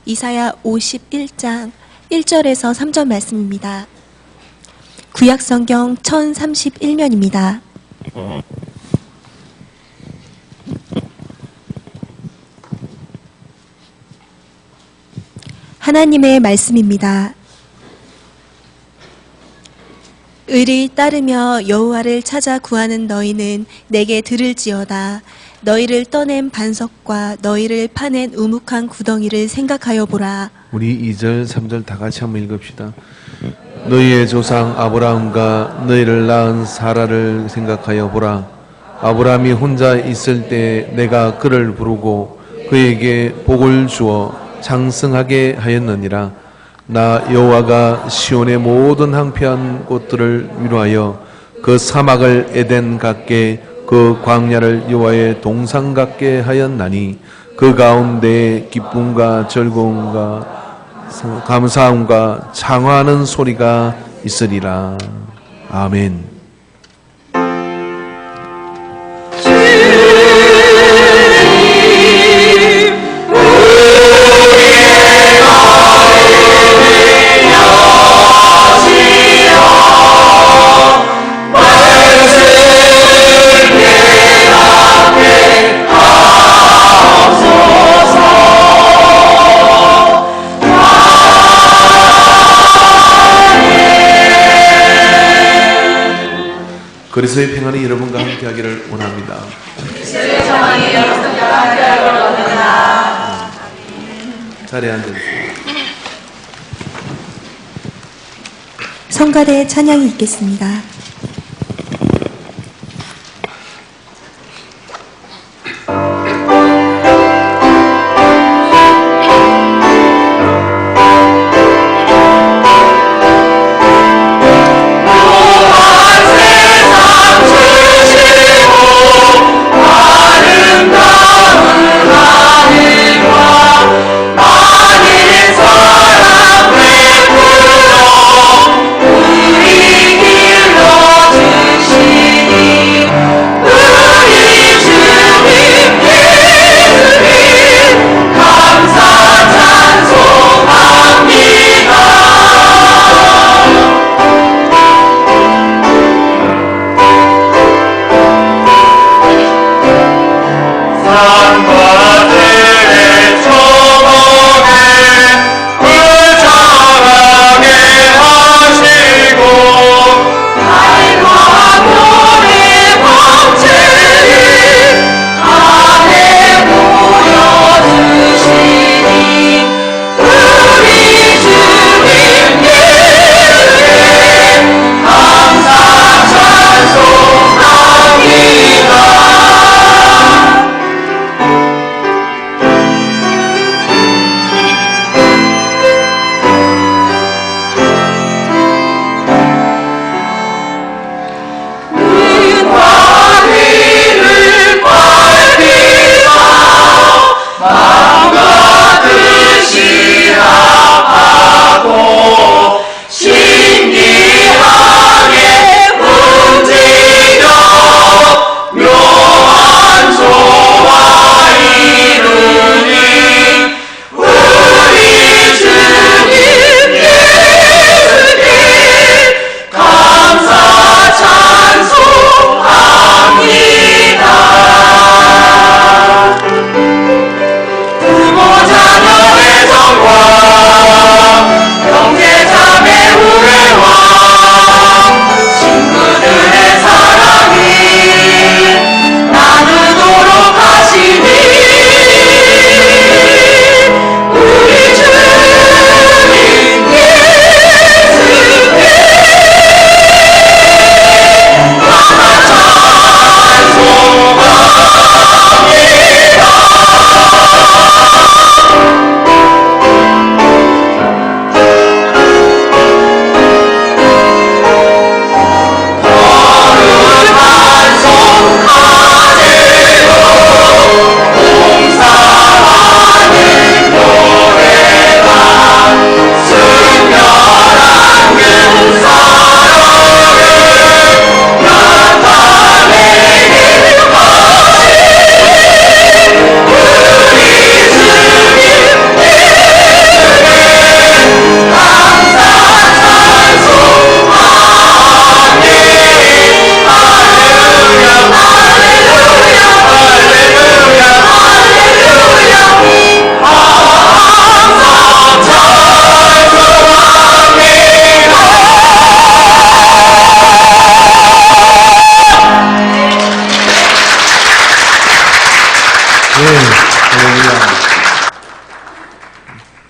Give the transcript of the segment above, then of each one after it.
이사야 51장 1절에서 3절 말씀입니다. 구약성경 1031면입니다. 하나님의 말씀입니다. 의를 따르며 여호와를 찾아 구하는 너희는 내게 들을지어다. 너희를 떠낸 반석과 너희를 파낸 우묵한 구덩이를 생각하여 보라. 우리 2절 3절 다 같이 한번 읽읍시다. 너희의 조상 아브라함과 너희를 낳은 사라를 생각하여 보라. 아브라함이 혼자 있을 때 내가 그를 부르고 그에게 복을 주어 장성하게 하였느니라. 나 여호와가 시온의 모든 황폐한 곳들을 위로하여 그 사막을 에덴 같게 그 광야를 여호와의 동산 같게 하였나니 그 가운데 기쁨과 즐거움과 감사함과 창화하는 소리가 있으리라. 아멘. 그리스도의 평안이 여러분과 함께하기를 원합니다. 그리스도의 평안이 여러분과 함께하기를 원합니다. 자리에 앉으세요. 성가대 찬양이 있겠습니다. 부모자녀의 정과 형제자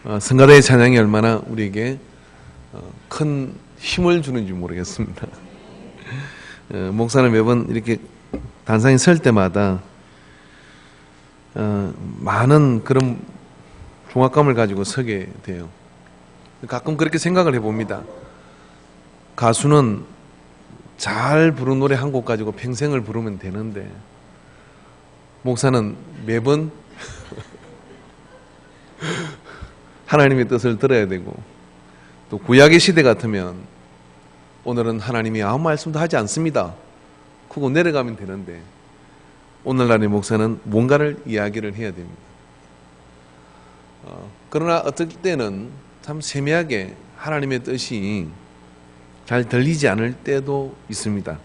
성가대의 찬양이 얼마나 우리에게 큰 힘을 주는지 모르겠습니다. 목사는 매번 이렇게 단상에 설 때마다 많은 그런 중압감을 가지고 서게 돼요. 가끔 그렇게 생각을 해봅니다. 가수는 잘 부른 노래 한 곡 가지고 평생을 부르면 되는데 목사는 매번 하나님의 뜻을 들어야 되고, 또 구약의 시대 같으면 오늘은 하나님이 아무 말씀도 하지 않습니다 그거 내려가면 되는데, 오늘날의 목사는 뭔가를 이야기를 해야 됩니다. 그러나 어떨 때는 참 세미하게 하나님의 뜻이 잘 들리지 않을 때도 있습니다.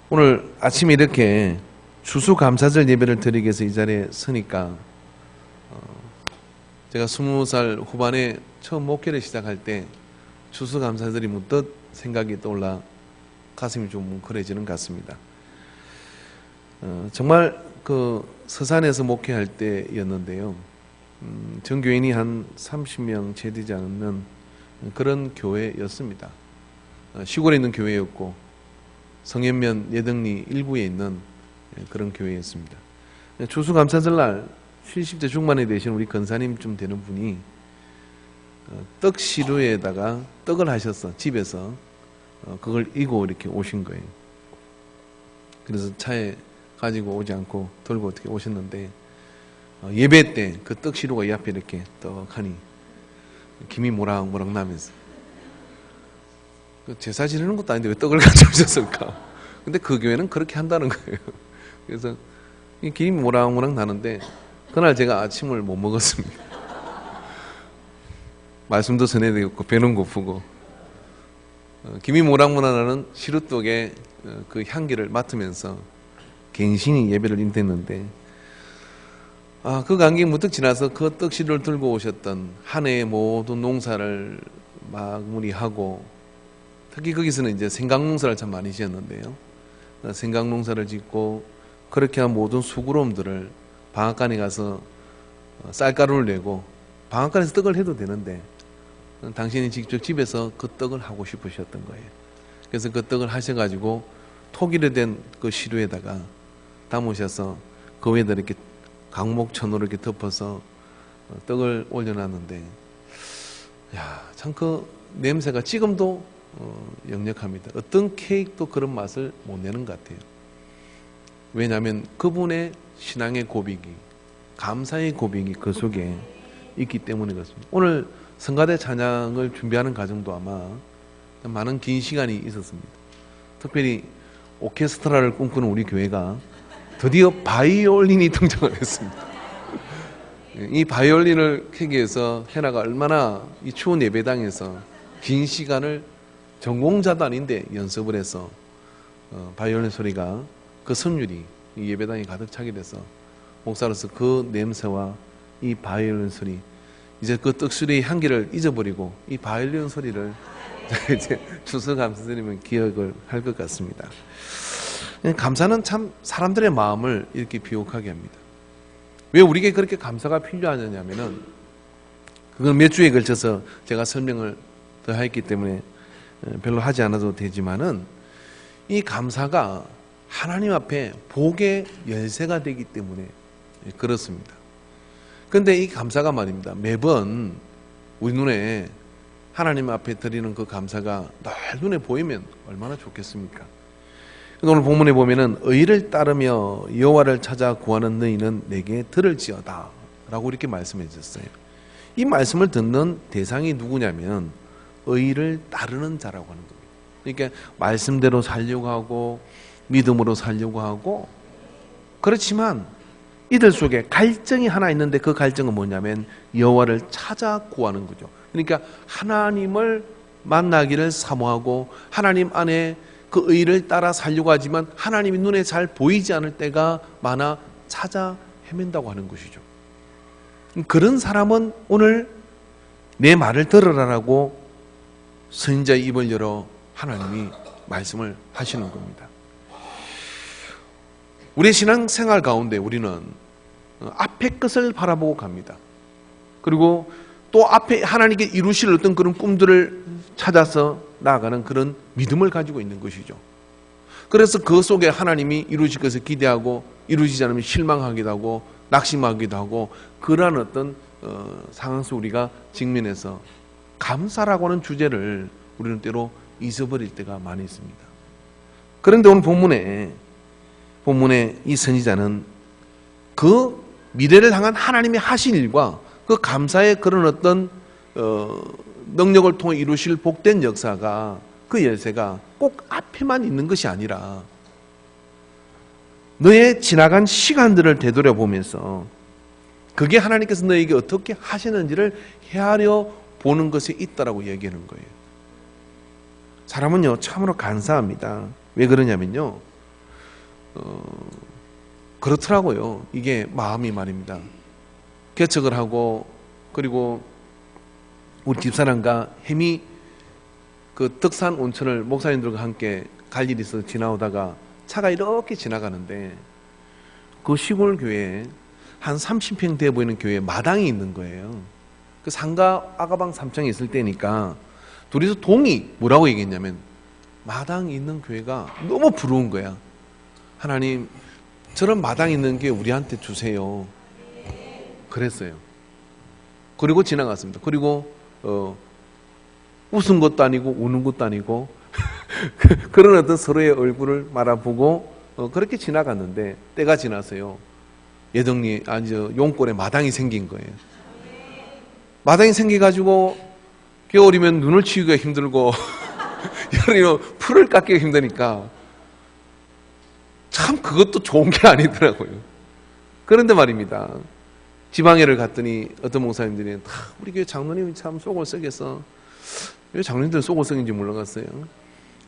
오늘 아침에 이렇게 추수감사절 예배를 드리기 위해서 이 자리에 서니까 제가 20살 후반에 처음 목회를 시작할 때 추수감사절이 문득 생각이 떠올라 가슴이 좀 뭉클해지는 것 같습니다. 정말 그 서산에서 목회할 때였는데요. 전교인이 한 30명 채 되지 않는 그런 교회였습니다. 시골에 있는 교회였고 성현면 예등리 일부에 있는 그런 교회였습니다. 추수감사절날 70대 중반에 되신 우리 권사님쯤 되는 분이 떡 시루에다가 떡을 하셔서 집에서 그걸 이고 이렇게 오신 거예요. 그래서 차에 가지고 오지 않고 들고 어떻게 오셨는데, 예배 때 그 떡 시루가 이 앞에 이렇게 떡하니 김이 모락모락 나면서, 제사 지내는 것도 아닌데 왜 떡을 가져오셨을까? 근데 그 교회는 그렇게 한다는 거예요. 그래서 이 김이 모락모락 나는데 그날 제가 아침을 못 먹었습니다. 말씀도 전해야 되겠고 배는 고프고, 김이 모락모락 나는 시루떡의 그 향기를 맡으면서 갱신히 예배를 인도했는데, 그 감격이 문득 지나서 그 떡시루를 들고 오셨던 한 해의 모든 농사를 마무리하고, 특히 거기서는 이제 생강농사를 참 많이 지었는데요. 생강농사를 짓고 그렇게 한 모든 수고로움들을 방앗간에 가서 쌀가루를 내고, 방앗간에서 떡을 해도 되는데 당신이 직접 집에서 그 떡을 하고 싶으셨던 거예요. 그래서 그 떡을 하셔가지고 토기로 된 그 시루에다가 담으셔서 그 위에다 이렇게 강목천으로 이렇게 덮어서 떡을 올려놨는데, 참 그 냄새가 지금도 역력합니다. 어떤 케이크도 그런 맛을 못 내는 것 같아요. 왜냐하면 그분의 신앙의 고백이, 감사의 고백이 그 속에 있기 때문에 그렇습니다. 오늘 성가대 찬양을 준비하는 과정도 아마 많은 긴 시간이 있었습니다. 특별히 오케스트라를 꿈꾸는 우리 교회가 드디어 바이올린이 등장을 했습니다. 이 바이올린을 캐기 위해서 헤나가 얼마나 이 추운 예배당에서 긴 시간을 전공자도 아닌데 연습을 해서 바이올린 소리가, 그 선율이 이 예배당에 가득 차게 돼서 목사로서 그 냄새와 이 바이올린 소리, 이제 그 떡소리의 향기를 잊어버리고 이 바이올린 소리를 이제 추수감사드리면 기억을 할 것 같습니다. 감사는 참 사람들의 마음을 이렇게 비옥하게 합니다. 왜 우리에게 그렇게 감사가 필요하냐면은, 그건 몇 주에 걸쳐서 제가 설명을 더 했기 때문에 별로 하지 않아도 되지만은, 이 감사가 하나님 앞에 복의 열쇠가 되기 때문에 그렇습니다. 그런데 이 감사가 말입니다, 매번 우리 눈에 하나님 앞에 드리는 그 감사가 늘 눈에 보이면 얼마나 좋겠습니까? 오늘 본문에 보면은 의를 따르며 여호와를 찾아 구하는 너희는 내게 들을지어다 라고 이렇게 말씀해 주셨어요. 이 말씀을 듣는 대상이 누구냐면 의를 따르는 자라고 하는 겁니다. 그러니까 말씀대로 살려고 하고 믿음으로 살려고 하고, 그렇지만 이들 속에 갈증이 하나 있는데 그 갈증은 뭐냐면 여호와를 찾아 구하는 거죠. 그러니까 하나님을 만나기를 사모하고 하나님 안에 그 의를 따라 살려고 하지만 하나님이 눈에 잘 보이지 않을 때가 많아 찾아 헤맨다고 하는 것이죠. 그런 사람은 오늘 내 말을 들으라라고 선지자의 입을 열어 하나님이 말씀을 하시는 겁니다. 우리의 신앙생활 가운데 우리는 앞의 것을 바라보고 갑니다. 그리고 또 앞에 하나님께 이루실 어떤 그런 꿈들을 찾아서 나아가는 그런 믿음을 가지고 있는 것이죠. 그래서 그 속에 하나님이 이루실 것을 기대하고 이루어지지 않으면 실망하기도 하고 낙심하기도 하고 그러한 어떤 상황 속 우리가 직면해서 감사라고 하는 주제를 우리는 때로 잊어버릴 때가 많이 있습니다. 그런데 오늘 본문에 이 선지자는 그 미래를 향한 하나님의 하신 일과 그 감사의 그런 어떤 능력을 통해 이루실 복된 역사가 그 열쇠가 꼭 앞에만 있는 것이 아니라 너의 지나간 시간들을 되돌아보면서 그게 하나님께서 너에게 어떻게 하시는지를 헤아려 보는 것에 있다라고 얘기하는 거예요. 사람은요 참으로 간사합니다. 왜 그러냐면요 그렇더라고요. 이게 마음이 말입니다. 개척을 하고 그리고 우리 집사람과 햄이 그 덕산 온천을 목사님들과 함께 갈 일이 있어서 지나오다가 차가 이렇게 지나가는데 그 시골 교회에 한 30평 돼 보이는 교회에 마당이 있는 거예요. 그 상가 아가방 3층에 있을 때니까 둘이서 동이 뭐라고 얘기했냐면 마당이 있는 교회가 너무 부러운 거야. 하나님 저런 마당 있는 게 우리한테 주세요. 그랬어요. 그리고 지나갔습니다. 그리고 웃은 것도 아니고 우는 것도 아니고 그런 어떤 서로의 얼굴을 말아보고 그렇게 지나갔는데 때가 지나서요. 예덕리 용골에 마당이 생긴 거예요. 마당이 생겨가지고 겨울이면 눈을 치우기가 힘들고 여름이면 풀을 깎기가 힘드니까 참 그것도 좋은 게 아니더라고요. 그런데 말입니다. 지방회를 갔더니 어떤 목사님들이 우리 교회 장로님이 참 속을 썩여서 왜 장로님들은 속을 썩인지 몰라갔어요.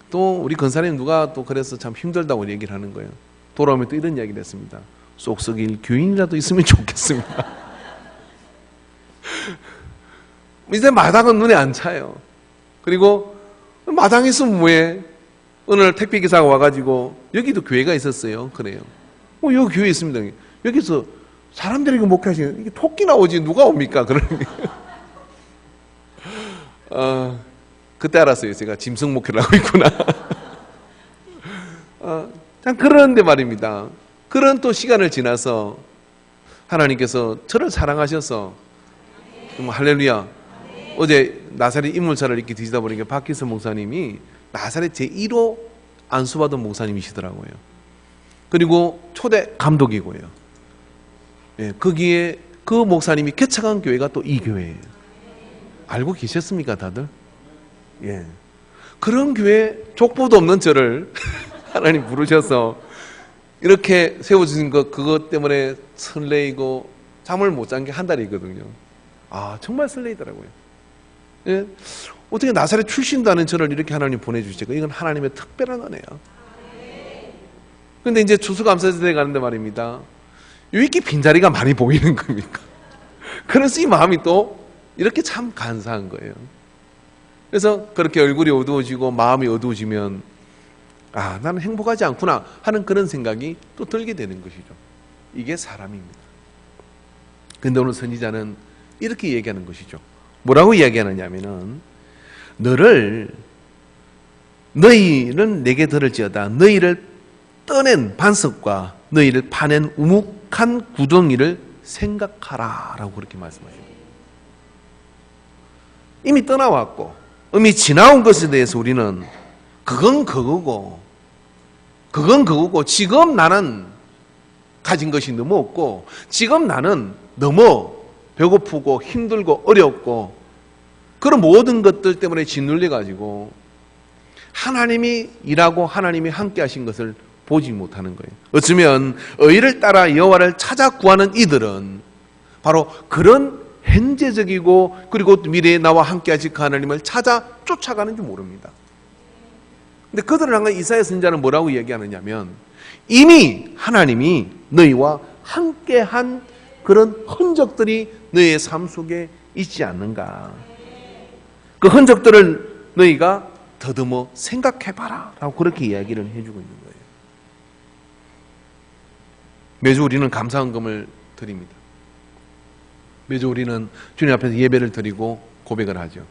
또 우리 권사님 누가 또 그래서 참 힘들다고 얘기를 하는 거예요. 돌아오면 또 이런 이야기를 했습니다. 속 썩일 교인이라도 있으면 좋겠습니다. 이제 마당은 눈에 안 차요. 그리고 마당에 있으면 뭐해? 어느 날 택배기사가 와가지고 여기도 교회가 있었어요. 그래요. 여기 교회 있습니다. 여기서 사람들이 목회하시는 이게 토끼 나오지 누가 옵니까? 그러니 그때 알았어요. 제가 짐승 목회를 하고 있구나. 참 그런데 말입니다. 그런 또 시간을 지나서 하나님께서 저를 사랑하셔서 할렐루야. 어제 나사렛 인물사를 이렇게 뒤지다 보니까 박기서 목사님이 나사렛 제1호 안수받은 목사님이시더라고요. 그리고 초대 감독이고요. 예, 거기에 그 목사님이 개척한 교회가 또 이 교회예요. 알고 계셨습니까, 다들? 예. 그런 교회 족보도 없는 저를 하나님 부르셔서 이렇게 세워주신 그것 때문에 설레이고 잠을 못 잔 게 한 달이거든요. 정말 설레이더라고요. 예. 어떻게 나사렛 출신도 아닌 저를 이렇게 하나님 보내주실까? 이건 하나님의 특별한 은혜야. 근데 이제 추수감사절에 가는데 말입니다. 왜 이렇게 빈자리가 많이 보이는 겁니까? 그래서 이 마음이 또 이렇게 참 간사한 거예요. 그래서 그렇게 얼굴이 어두워지고 마음이 어두워지면 나는 행복하지 않구나 하는 그런 생각이 또 들게 되는 것이죠. 이게 사람입니다. 그런데 오늘 선지자는 이렇게 얘기하는 것이죠. 뭐라고 이야기하느냐면은 너희는 내게 들을지어다. 너희를 떠낸 반석과 너희를 파낸 우묵한 구덩이를 생각하라 라고 그렇게 말씀하십니다. 이미 떠나왔고 이미 지나온 것에 대해서 우리는 그건 그거고 지금 나는 가진 것이 너무 없고 지금 나는 너무 배고프고 힘들고 어렵고 그런 모든 것들 때문에 짓눌려 가지고 하나님이 일하고 하나님이 함께 하신 것을 보지 못하는 거예요. 어쩌면 의를 따라 여호와를 찾아 구하는 이들은 바로 그런 현재적이고 그리고 미래에 나와 함께 하실 그 하나님을 찾아 쫓아가는지 모릅니다. 근데 그들을 향한 이사야 선지자는 뭐라고 얘기하느냐면 이미 하나님이 너희와 함께한 그런 흔적들이 너희의 삶 속에 있지 않는가. 그 흔적들을 너희가 더듬어 생각해봐라 라고 그렇게 이야기를 해주고 있는 거예요. 매주 우리는 감사헌금을 드립니다. 매주 우리는 주님 앞에서 예배를 드리고 고백을 하죠.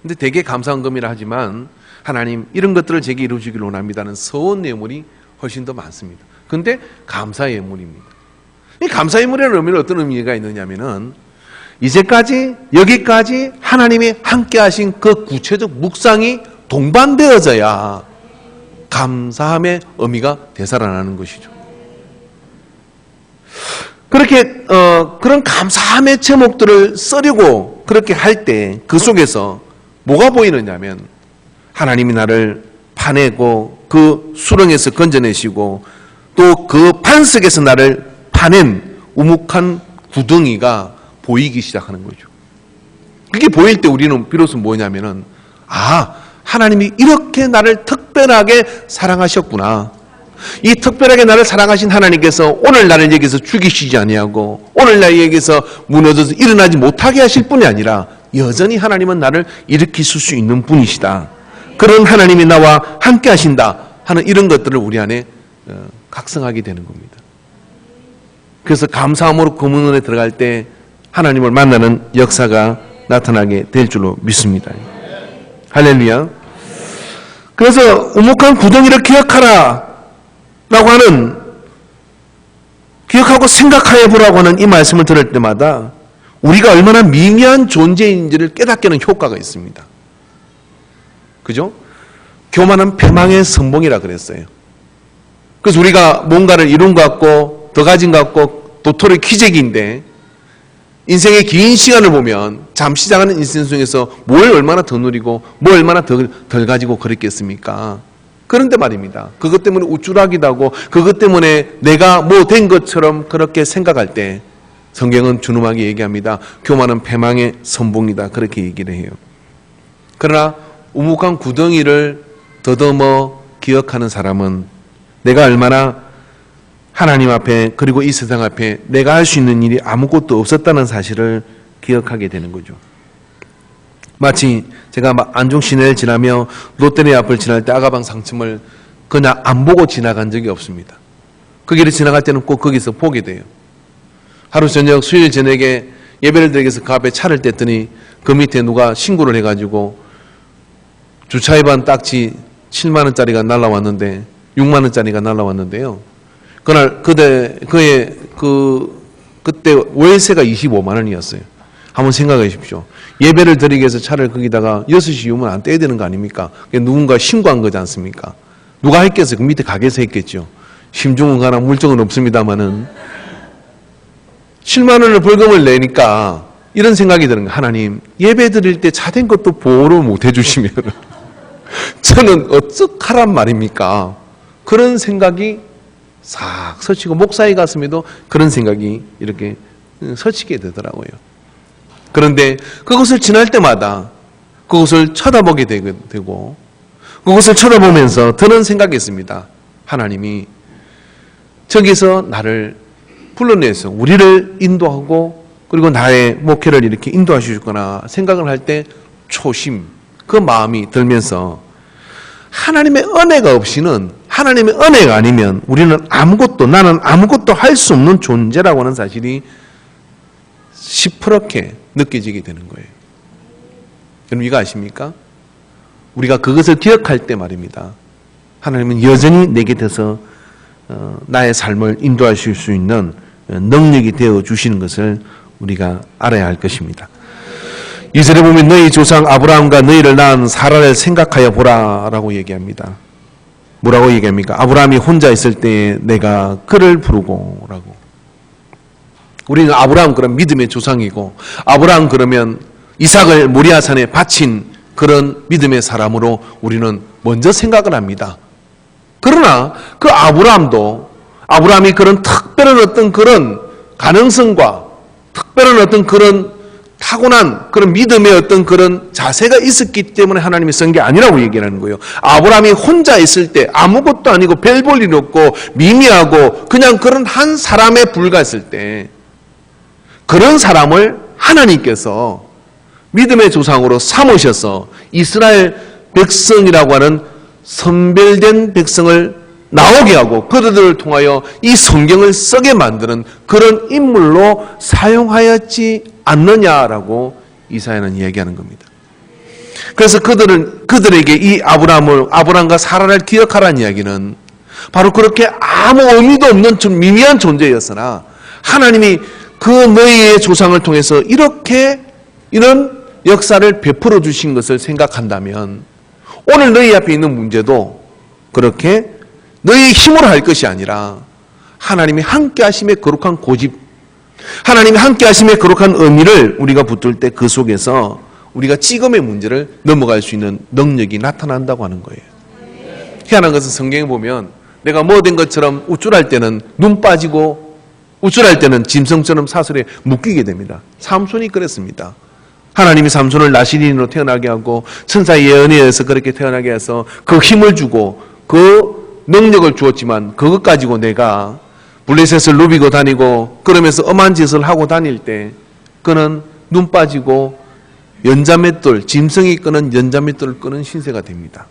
근데 되게 감사헌금이라 하지만 하나님 이런 것들을 제게 이루어주기를 원합니다는 서원 예물이 훨씬 더 많습니다. 근데 감사 예물입니다. 이 감사 예물이라는 의미는 어떤 의미가 있느냐면은 이제까지 여기까지 하나님이 함께 하신 그 구체적 묵상이 동반되어져야 감사함의 의미가 되살아나는 것이죠. 그렇게 그런 감사함의 제목들을 써려고 그렇게 할 때 그 속에서 뭐가 보이느냐면 하나님이 나를 파내고 그 수렁에서 건져내시고 또 그 반석에서 나를 파낸 우묵한 구덩이가 보이기 시작하는 거죠. 그게 보일 때 우리는 비로소 뭐냐면은 하나님이 이렇게 나를 특별하게 사랑하셨구나. 이 특별하게 나를 사랑하신 하나님께서 오늘 나를 여기서 죽이시지 아니하고 오늘 나에게서 무너져서 일어나지 못하게 하실 뿐이 아니라 여전히 하나님은 나를 일으키실 수 있는 분이시다. 그런 하나님이 나와 함께 하신다 하는 이런 것들을 우리 안에 각성하게 되는 겁니다. 그래서 감사함으로 그 문에 들어갈 때 하나님을 만나는 역사가 나타나게 될 줄로 믿습니다. 할렐루야. 그래서 우묵한 구덩이를 기억하라 라고 하는, 기억하고 생각하여 보라고 하는 이 말씀을 들을 때마다 우리가 얼마나 미미한 존재인지를 깨닫게 하는 효과가 있습니다. 그죠? 교만한 패망의 선봉이라 그랬어요. 그래서 우리가 뭔가를 이룬 것 같고 더 가진 것 같고 도토리 키재기인데 인생의 긴 시간을 보면 잠시 지나가는 인생 중에서 뭘 얼마나 더 누리고 뭘 얼마나 덜 가지고 그랬겠습니까? 그런데 말입니다. 그것 때문에 우쭐하기도 하고 그것 때문에 내가 뭐 된 것처럼 그렇게 생각할 때 성경은 준엄하게 얘기합니다. 교만은 패망의 선봉이다. 그렇게 얘기를 해요. 그러나 우묵한 구덩이를 더듬어 기억하는 사람은 내가 얼마나 하나님 앞에 그리고 이 세상 앞에 내가 할 수 있는 일이 아무것도 없었다는 사실을 기억하게 되는 거죠. 마치 제가 안중 시내를 지나며 롯데리 앞을 지날 때 아가방 상층을 그냥 안 보고 지나간 적이 없습니다. 그 길을 지나갈 때는 꼭 거기서 보게 돼요. 하루 저녁 수요일 저녁에 예배를 드리기 위해서 그 앞에 차를 뗐더니 그 밑에 누가 신고를 해가지고 주차 위반 딱지 7만 원짜리가 날라왔는데 6만 원짜리가 날라왔는데요. 그날 그때 월세가 25만 원이었어요. 한번 생각해 주십시오. 예배를 드리기 위해서 차를 거기다가 6시 이후면 안 떼야 되는 거 아닙니까? 누군가 신고한 거지 않습니까? 누가 했겠어요? 그 밑에 가게에서 했겠죠. 심중은 가나 물정은 없습니다만은 7만 원을 벌금을 내니까 이런 생각이 드는 거예요. 하나님, 예배 드릴 때 차 된 것도 보호를 못 해주시면 저는 어떡하란 말입니까? 그런 생각이 싹 스치고 목사의 가슴에도 그런 생각이 이렇게 스치게 되더라고요. 그런데 그것을 지날 때마다 그것을 쳐다보게 되고 그것을 쳐다보면서 드는 생각이 있습니다. 하나님이 저기서 나를 불러내서 우리를 인도하고 그리고 나의 목회를 이렇게 인도하시거나 생각을 할 때 초심, 그 마음이 들면서 하나님의 은혜가 없이는, 하나님의 은혜가 아니면 우리는 나는 아무것도 할 수 없는 존재라고 하는 사실이 시퍼렇게 느껴지게 되는 거예요. 여러분 이거 아십니까? 우리가 그것을 기억할 때 말입니다. 하나님은 여전히 내 곁에서 나의 삶을 인도하실 수 있는 능력이 되어 주시는 것을 우리가 알아야 할 것입니다. 2절에 보면 너희 조상 아브라함과 너희를 낳은 사라를 생각하여 보라 라고 얘기합니다. 뭐라고 얘기합니까? 아브라함이 혼자 있을 때 내가 그를 부르고 라고. 우리는 아브라함 그런 믿음의 조상이고 아브라함 그러면 이삭을 모리아산에 바친 그런 믿음의 사람으로 우리는 먼저 생각을 합니다. 그러나 그 아브라함이 그런 특별한 어떤 그런 가능성과 특별한 어떤 그런 타고난 그런 믿음의 어떤 그런 자세가 있었기 때문에 하나님이 쓴 게 아니라고 얘기하는 거예요. 아브라함이 혼자 있을 때 아무것도 아니고 별 볼 일 없고 미미하고 그냥 그런 한 사람에 불과했을 때 그런 사람을 하나님께서 믿음의 조상으로 삼으셔서 이스라엘 백성이라고 하는 선별된 백성을 나오게 하고 그들을 통하여 이 성경을 쓰게 만드는 그런 인물로 사용하였지 않느냐라고 이사야는 이야기하는 겁니다. 그래서 그들에게 이 아브라함과 사라를 기억하라는 이야기는 바로 그렇게 아무 의미도 없는 좀 미미한 존재였으나 하나님이 그 너희의 조상을 통해서 이런 역사를 베풀어 주신 것을 생각한다면 오늘 너희 앞에 있는 문제도 그렇게 너희의 힘으로 할 것이 아니라 하나님이 함께 하심의 거룩한 고집, 하나님이 함께 하심의 거룩한 의미를 우리가 붙들 때 그 속에서 우리가 지금의 문제를 넘어갈 수 있는 능력이 나타난다고 하는 거예요. 희한한 것은 성경에 보면 내가 뭐 된 것처럼 우쭐할 때는 눈 빠지고 우쭐할 때는 짐승처럼 사슬에 묶이게 됩니다. 삼손이 그랬습니다. 하나님이 삼손을 나시린으로 태어나게 하고 천사의 예언에 의해서 그렇게 태어나게 해서 그 힘을 주고 그 능력을 주었지만 그것 가지고 내가 블레셋을 누비고 다니고 그러면서 엄한 짓을 하고 다닐 때 그는 눈 빠지고 연자맷돌, 짐승이 끄는 연자맷돌을 끄는 신세가 됩니다.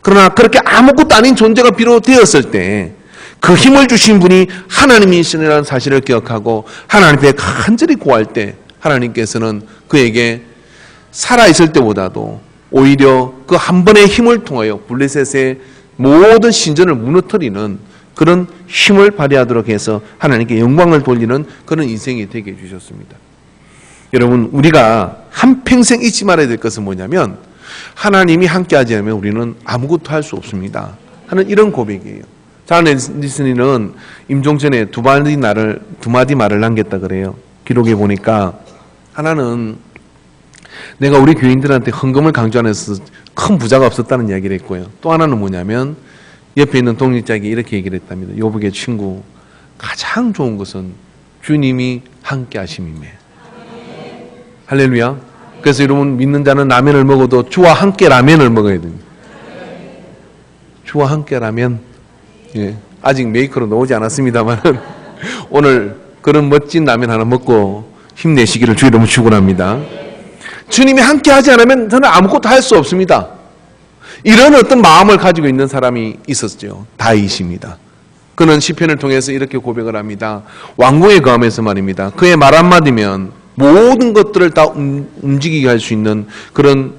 그러나 그렇게 아무것도 아닌 존재가 비롯되었을 때 그 힘을 주신 분이 하나님이시라는 사실을 기억하고 하나님께 간절히 구할 때 하나님께서는 그에게 살아있을 때보다도 오히려 그 한 번의 힘을 통하여 블레셋의 모든 신전을 무너뜨리는 그런 힘을 발휘하도록 해서 하나님께 영광을 돌리는 그런 인생이 되게 해주셨습니다. 여러분, 우리가 한평생 잊지 말아야 될 것은 뭐냐면 하나님이 함께하지 않으면 우리는 아무것도 할 수 없습니다 하는 이런 고백이에요. 장 앤더슨은 임종 전에 두 마디 말을 남겼다 그래요. 기록에 보니까 하나는 내가 우리 교인들한테 헌금을 강조하면서 큰 부자가 없었다는 이야기를 했고요. 또 하나는 뭐냐면 옆에 있는 독립자에게 이렇게 얘기를 했답니다. 요복의 친구, 가장 좋은 것은 주님이 함께 하심이며. 할렐루야. 그래서 여러분, 믿는 자는 라면을 먹어도 주와 함께 라면을 먹어야 됩니다. 주와 함께 라면. 예, 아직 메이커로 나오지 않았습니다만 오늘 그런 멋진 라면 하나 먹고 힘내시기를 주의 이름으로 축원합니다. 주님이 함께 하지 않으면 저는 아무것도 할 수 없습니다. 이런 어떤 마음을 가지고 있는 사람이 있었죠. 다윗입니다. 그는 시편을 통해서 이렇게 고백을 합니다. 왕궁에 거하면서 말입니다. 그의 말 한마디면 모든 것들을 다 움직이게 할 수 있는 그런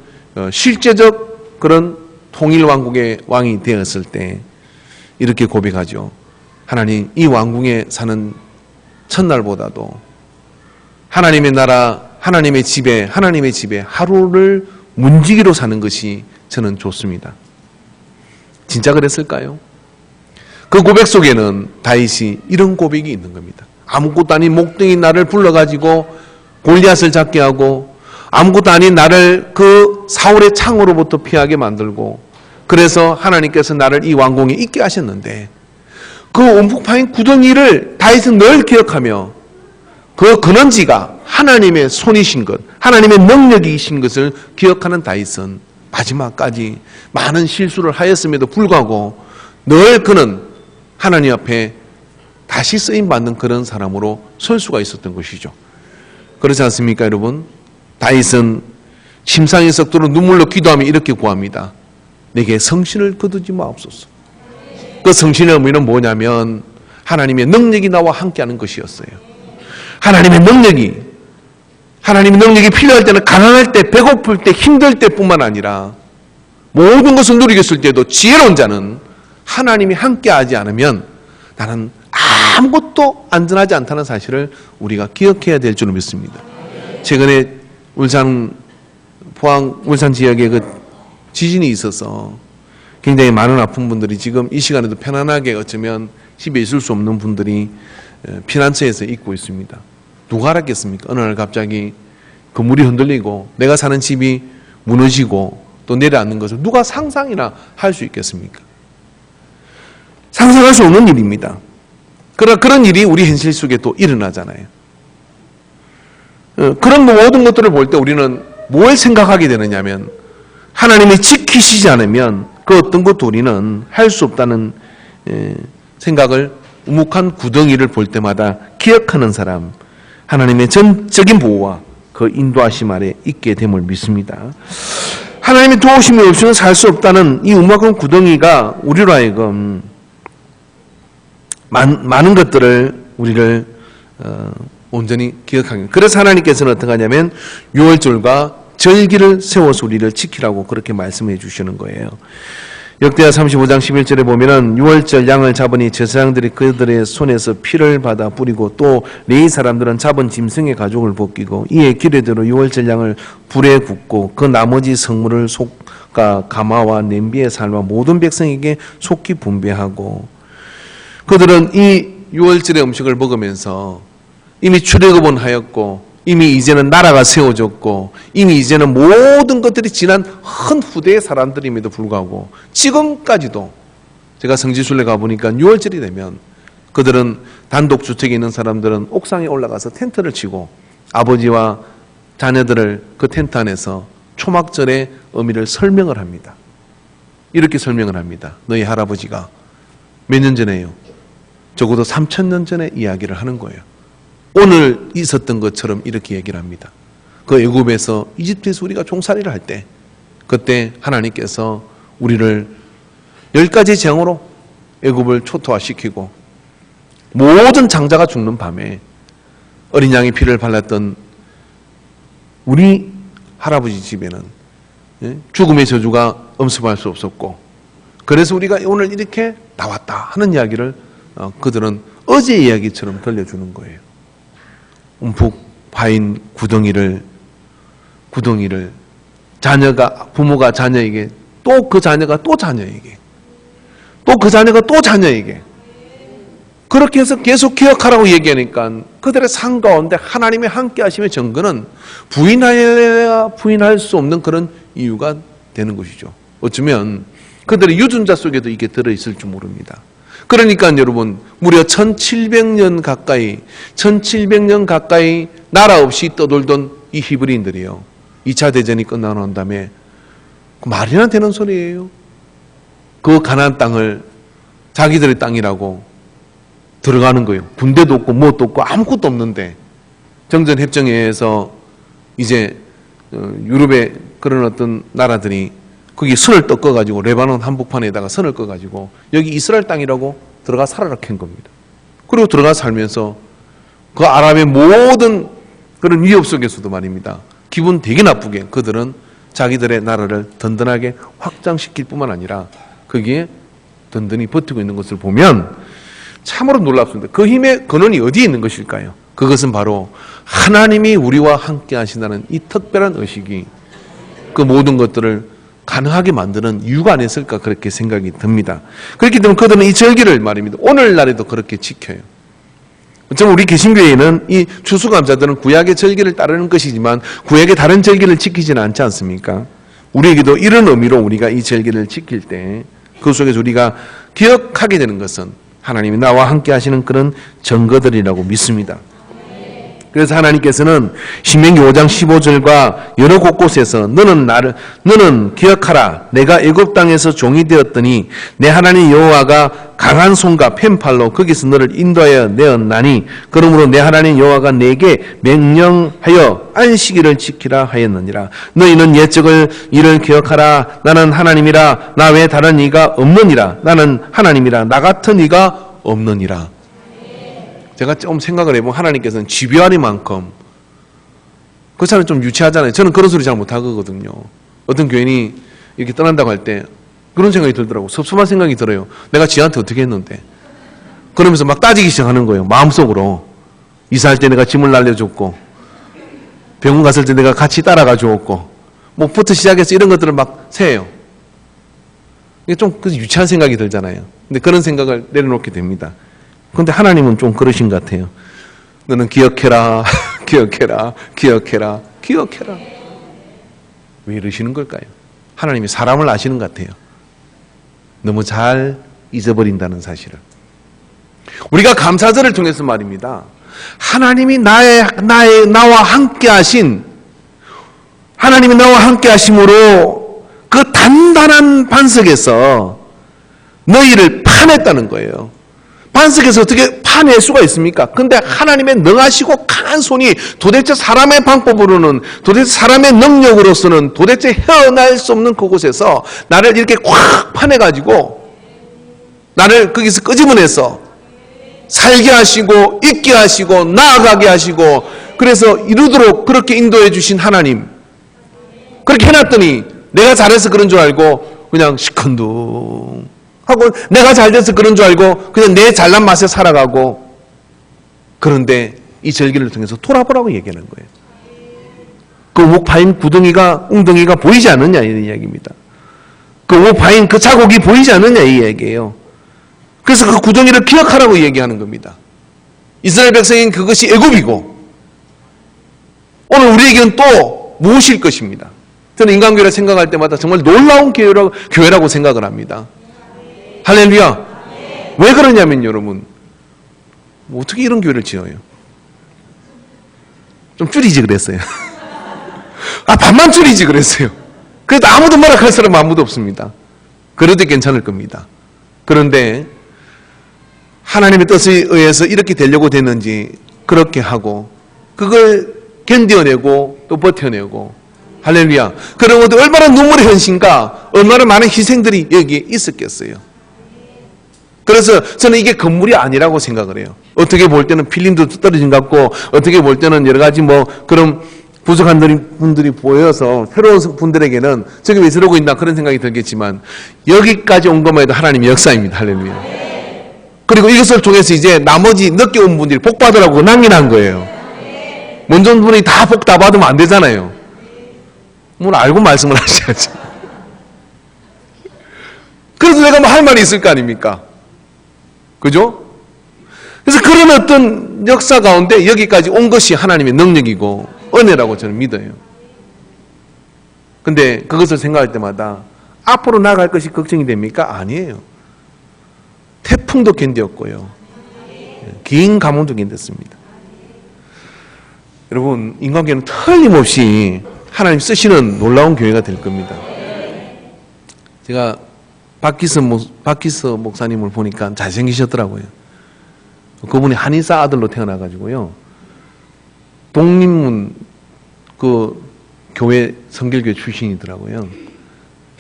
실제적 그런 통일 왕국의 왕이 되었을 때 이렇게 고백하죠. 하나님, 이 왕궁에 사는 첫날보다도 하나님의 나라, 하나님의 집에 하루를 문지기로 사는 것이 저는 좋습니다. 진짜 그랬을까요? 그 고백 속에는 다윗이 이런 고백이 있는 겁니다. 아무것도 아닌 목동이 나를 불러가지고 골리앗을 잡게 하고 아무것도 아닌 나를 그 사울의 창으로부터 피하게 만들고 그래서 하나님께서 나를 이 왕궁에 있게 하셨는데 그 움푹 파인 구덩이를 다윗은 늘 기억하며 그 근원지가 하나님의 손이신 것, 하나님의 능력이신 것을 기억하는 다윗은 마지막까지 많은 실수를 하였음에도 불구하고 늘 그는 하나님 앞에 다시 쓰임받는 그런 사람으로 설 수가 있었던 것이죠. 그렇지 않습니까, 여러분? 다윗은 심상의 석도로 눈물로 기도하며 이렇게 구합니다. 내게 성신을 거두지 마옵소서. 그 성신의 의미는 뭐냐면 하나님의 능력이 나와 함께하는 것이었어요. 하나님의 능력이 필요할 때는 가난할 때, 배고플 때, 힘들 때뿐만 아니라 모든 것을 누리겠을 때도 지혜로운 자는 하나님이 함께하지 않으면 나는 아무것도 안전하지 않다는 사실을 우리가 기억해야 될 줄로 믿습니다. 최근에 포항 울산 지역에 그 지진이 있어서 굉장히 많은 아픈 분들이 지금 이 시간에도 편안하게 어쩌면 집에 있을 수 없는 분들이 피난처에서 있고 있습니다. 누가 알았겠습니까? 어느 날 갑자기 건물이 흔들리고 내가 사는 집이 무너지고 또 내려앉는 것을 누가 상상이나 할 수 있겠습니까? 상상할 수 없는 일입니다. 그러나 그런 일이 우리 현실 속에 또 일어나잖아요. 그런 모든 것들을 볼 때 우리는 뭘 생각하게 되느냐면 하나님이 지키시지 않으면 그 어떤 것도 우리는 할 수 없다는 생각을 우묵한 구덩이를 볼 때마다 기억하는 사람, 하나님의 전적인 보호와 그 인도하심 아래 있게 됨을 믿습니다. 하나님의 도우심이 없이는 살 수 없다는 이 음악한 구덩이가 우리로 하여금 많은 것들을 우리를 온전히 기억하게. 그래서 하나님께서는 어떻게 하냐면 6월절과 절기를 세워서 우리를 지키라고 그렇게 말씀해 주시는 거예요. 역대하 35장 11절에 보면은 6월절 양을 잡으니 제사장들이 그들의 손에서 피를 받아 뿌리고 또 레위 사람들은 잡은 짐승의 가죽을 벗기고 이에 규례대로 6월절 양을 불에 굽고 그 나머지 성물을 솥과 가마와 냄비에 삶아 모든 백성에게 속히 분배하고 그들은 이 6월절의 음식을 먹으면서 이미 출애굽은 하였고 이미 이제는 나라가 세워졌고 이미 이제는 모든 것들이 지난 한 후대의 사람들임에도 불구하고 지금까지도 제가 성지순례 가보니까 6월절이 되면 그들은 단독주택에 있는 사람들은 옥상에 올라가서 텐트를 치고 아버지와 자녀들을 그 텐트 안에서 초막절의 의미를 설명을 합니다. 이렇게 설명을 합니다. 너희 할아버지가 몇 년 전에요? 적어도 3,000년 전에 이야기를 하는 거예요. 오늘 있었던 것처럼 이렇게 얘기를 합니다. 그 애굽에서 이집트에서 우리가 종살이를 할 때 그때 하나님께서 우리를 10가지 재앙으로 애굽을 초토화시키고 모든 장자가 죽는 밤에 어린 양의 피를 발랐던 우리 할아버지 집에는 죽음의 저주가 엄습할 수 없었고 그래서 우리가 오늘 이렇게 나왔다 하는 이야기를 그들은 어제 이야기처럼 들려주는 거예요. 움푹 파인 구덩이를 부모가 자녀에게 또 그 자녀가 또 자녀에게 또 그 자녀가 또 자녀에게 그렇게 해서 계속 기억하라고 얘기하니까 그들의 삶 가운데 하나님의 함께 하심의 증거는 부인해야 부인할 수 없는 그런 이유가 되는 것이죠. 어쩌면 그들의 유전자 속에도 이게 들어있을지 모릅니다. 그러니까 여러분 무려 1700년 가까이 나라 없이 떠돌던 이 히브리인들이요 2차 대전이 끝나고 난 다음에 말이나 되는 소리예요. 그 가나안 땅을 자기들의 땅이라고 들어가는 거예요. 군대도 없고 무엇도 없고 아무것도 없는데 정전협정에 의해서 이제 유럽의 그런 어떤 나라들이 거기 선을 꺾어가지고 레바논 한복판에다가 선을 꺼가지고 여기 이스라엘 땅이라고 들어가 살아라 캔 겁니다. 그리고 들어가 살면서 그 아랍의 모든 그런 위협 속에서도 말입니다. 기분 되게 나쁘게 그들은 자기들의 나라를 든든하게 확장시킬 뿐만 아니라 거기에 든든히 버티고 있는 것을 보면 참으로 놀랍습니다. 그 힘의 근원이 어디에 있는 것일까요? 그것은 바로 하나님이 우리와 함께 하신다는 이 특별한 의식이 그 모든 것들을 가능하게 만드는 이유가 아니었을까 그렇게 생각이 듭니다. 그렇기 때문에 그들은 이 절기를 말입니다. 오늘날에도 그렇게 지켜요. 어쩌면 우리 개신교회에는 이 추수감사들은 구약의 절기를 따르는 것이지만 구약의 다른 절기를 지키지는 않지 않습니까? 우리에게도 이런 의미로 우리가 이 절기를 지킬 때 그 속에서 우리가 기억하게 되는 것은 하나님이 나와 함께 하시는 그런 증거들이라고 믿습니다. 그래서 하나님께서는 신명기 5장 15절과 여러 곳곳에서 너는 기억하라. 내가 애굽 땅에서 종이 되었더니 내 하나님 여호와가 강한 손과 펜팔로 거기서 너를 인도하여 내었나니 그러므로 내 하나님 여호와가 내게 명령하여 안식일을 지키라 하였느니라. 너희는 옛적을 일을 기억하라. 나는 하나님이라. 나 외에 다른 이가 없느니라. 나는 하나님이라. 나 같은 이가 없느니라. 제가 좀 생각을 해보면 하나님께서는 집요하리만큼 그 사람이 좀 유치하잖아요. 저는 그런 소리 잘 못하거든요. 어떤 교인이 이렇게 떠난다고 할 때 그런 생각이 들더라고. 섭섭한 생각이 들어요. 내가 지한테 어떻게 했는데. 그러면서 막 따지기 시작하는 거예요. 마음속으로. 이사할 때 내가 짐을 날려줬고 병원 갔을 때 내가 같이 따라가 주었고 뭐부터 시작해서 이런 것들을 막 세요. 이게 좀 유치한 생각이 들잖아요. 근데 그런 생각을 내려놓게 됩니다. 그런데 하나님은 좀 그러신 것 같아요. 너는 기억해라, 기억해라, 기억해라, 기억해라. 왜 이러시는 걸까요? 하나님이 사람을 아시는 것 같아요. 너무 잘 잊어버린다는 사실을. 우리가 감사절을 통해서 말입니다. 하나님이 나와 함께 하신, 하나님이 나와 함께 하심으로 그 단단한 반석에서 너희를 파냈다는 거예요. 반석에서 어떻게 파낼 수가 있습니까? 근데 하나님의 능하시고 강한 손이 도대체 사람의 방법으로는, 도대체 사람의 능력으로서는 도대체 헤어날 수 없는 그곳에서 나를 이렇게 꽉 파내가지고 나를 거기서 끄집어내서 살게 하시고 있게 하시고 나아가게 하시고, 그래서 이루도록 그렇게 인도해 주신 하나님, 그렇게 해놨더니 내가 잘해서 그런 줄 알고 그냥 시큰둥 하고, 내가 잘 돼서 그런 줄 알고 그냥 내 잘난 맛에 살아가고, 그런데 이 절기를 통해서 돌아보라고 얘기하는 거예요. 그 목 파인 구덩이가, 웅덩이가 보이지 않느냐 이런 이야기입니다. 그 목 파인 그 자국이 보이지 않느냐 이 얘기예요. 그래서 그 구덩이를 기억하라고 얘기하는 겁니다. 이스라엘 백성인 그것이 애굽이고, 오늘 우리에게는 또 무엇일 것입니다. 저는 인간교회를 생각할 때마다 정말 놀라운 교회라고 생각을 합니다. 할렐루야. 왜 그러냐면 여러분, 어떻게 이런 교회를 지어요? 좀 줄이지 그랬어요. 반만 줄이지 그랬어요. 그래도 아무도 뭐라 할 사람 아무도 없습니다. 그래도 괜찮을 겁니다. 그런데 하나님의 뜻에 의해서 이렇게 되려고 됐는지 그렇게 하고, 그걸 견뎌내고 또 버텨내고, 할렐루야. 그런 것도 얼마나 눈물의 현신과 얼마나 많은 희생들이 여기에 있었겠어요. 그래서 저는 이게 건물이 아니라고 생각을 해요. 어떻게 볼 때는 필름도 떨어진 것 같고, 어떻게 볼 때는 여러 가지 그런 부족한 분들이 보여서 새로운 분들에게는 저게 왜 저러고 있나 그런 생각이 들겠지만, 여기까지 온 것만 해도 하나님의 역사입니다. 할렐루야. 그리고 이것을 통해서 이제 나머지 늦게 온 분들이 복 받으라고 낭인한 거예요. 먼저 온 분이 다 복 다 받으면 안 되잖아요. 뭘 알고 말씀을 하셔야지. 그래서 내가 할 말이 있을 거 아닙니까? 그죠? 그래서 그런 어떤 역사 가운데 여기까지 온 것이 하나님의 능력이고 은혜라고 저는 믿어요. 근데 그것을 생각할 때마다 앞으로 나갈 것이 걱정이 됩니까? 아니에요. 태풍도 견뎠고요. 긴 가뭄도 견뎠습니다. 여러분, 인간교회는 틀림없이 하나님 쓰시는 놀라운 교회가 될 겁니다. 제가 박기서 목사님을 보니까 잘생기셨더라고요. 그분이 한의사 아들로 태어나가지고요. 독립문 그 교회 성결교회 출신이더라고요.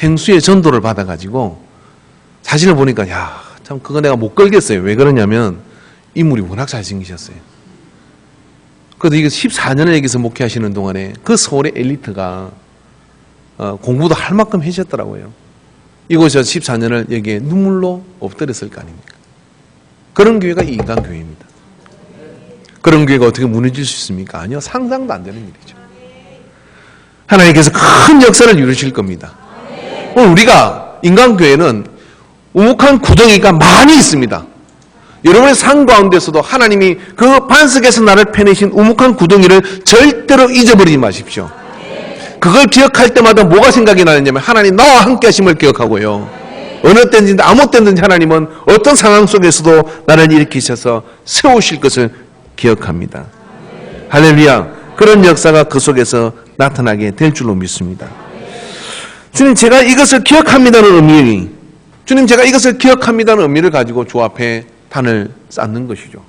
행수의 전도를 받아가지고 사진을 보니까 참 그거 내가 못 걸겠어요. 왜 그러냐면 인물이 워낙 잘생기셨어요. 그래도 이게 14년을 여기서 목회하시는 동안에 그 서울의 엘리트가 공부도 할 만큼 하셨더라고요. 이곳에서 14년을 여기에 눈물로 엎드렸을 거 아닙니까? 그런 교회가 이 인간교회입니다. 그런 교회가 어떻게 무너질 수 있습니까? 아니요. 상상도 안 되는 일이죠. 하나님께서 큰 역사를 이루실 겁니다. 오늘 우리가 인간교회는 우묵한 구덩이가 많이 있습니다. 여러분의 삶 가운데서도 하나님이 그 반석에서 나를 패내신 우묵한 구덩이를 절대로 잊어버리지 마십시오. 그걸 기억할 때마다 뭐가 생각이 나느냐면 하나님 나와 함께 하심을 기억하고요. 어느 때든지 아무 때든지 하나님은 어떤 상황 속에서도 나를 일으키셔서 세우실 것을 기억합니다. 할렐루야. 그런 역사가 그 속에서 나타나게 될 줄로 믿습니다. 주님, 제가 이것을 기억합니다는 의미, 주님, 제가 이것을 기억합니다는 의미를 가지고 주 앞에 단을 쌓는 것이죠.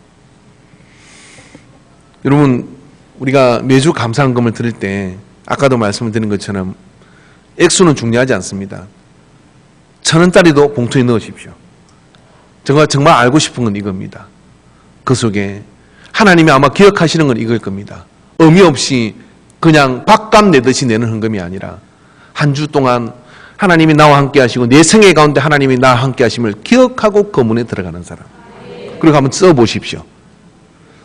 여러분, 우리가 매주 감사헌금을 드릴 때 아까도 말씀을 드린 것처럼 액수는 중요하지 않습니다. 1,000원짜리도 봉투에 넣으십시오. 정말 알고 싶은 건 이겁니다. 그 속에 하나님이 아마 기억하시는 건 이걸 겁니다. 의미 없이 그냥 밥값 내듯이 내는 헌금이 아니라 한 주 동안 하나님이 나와 함께 하시고 내 생애 가운데 하나님이 나와 함께 하심을 기억하고 거문에 들어가는 사람. 그리고 한번 써보십시오.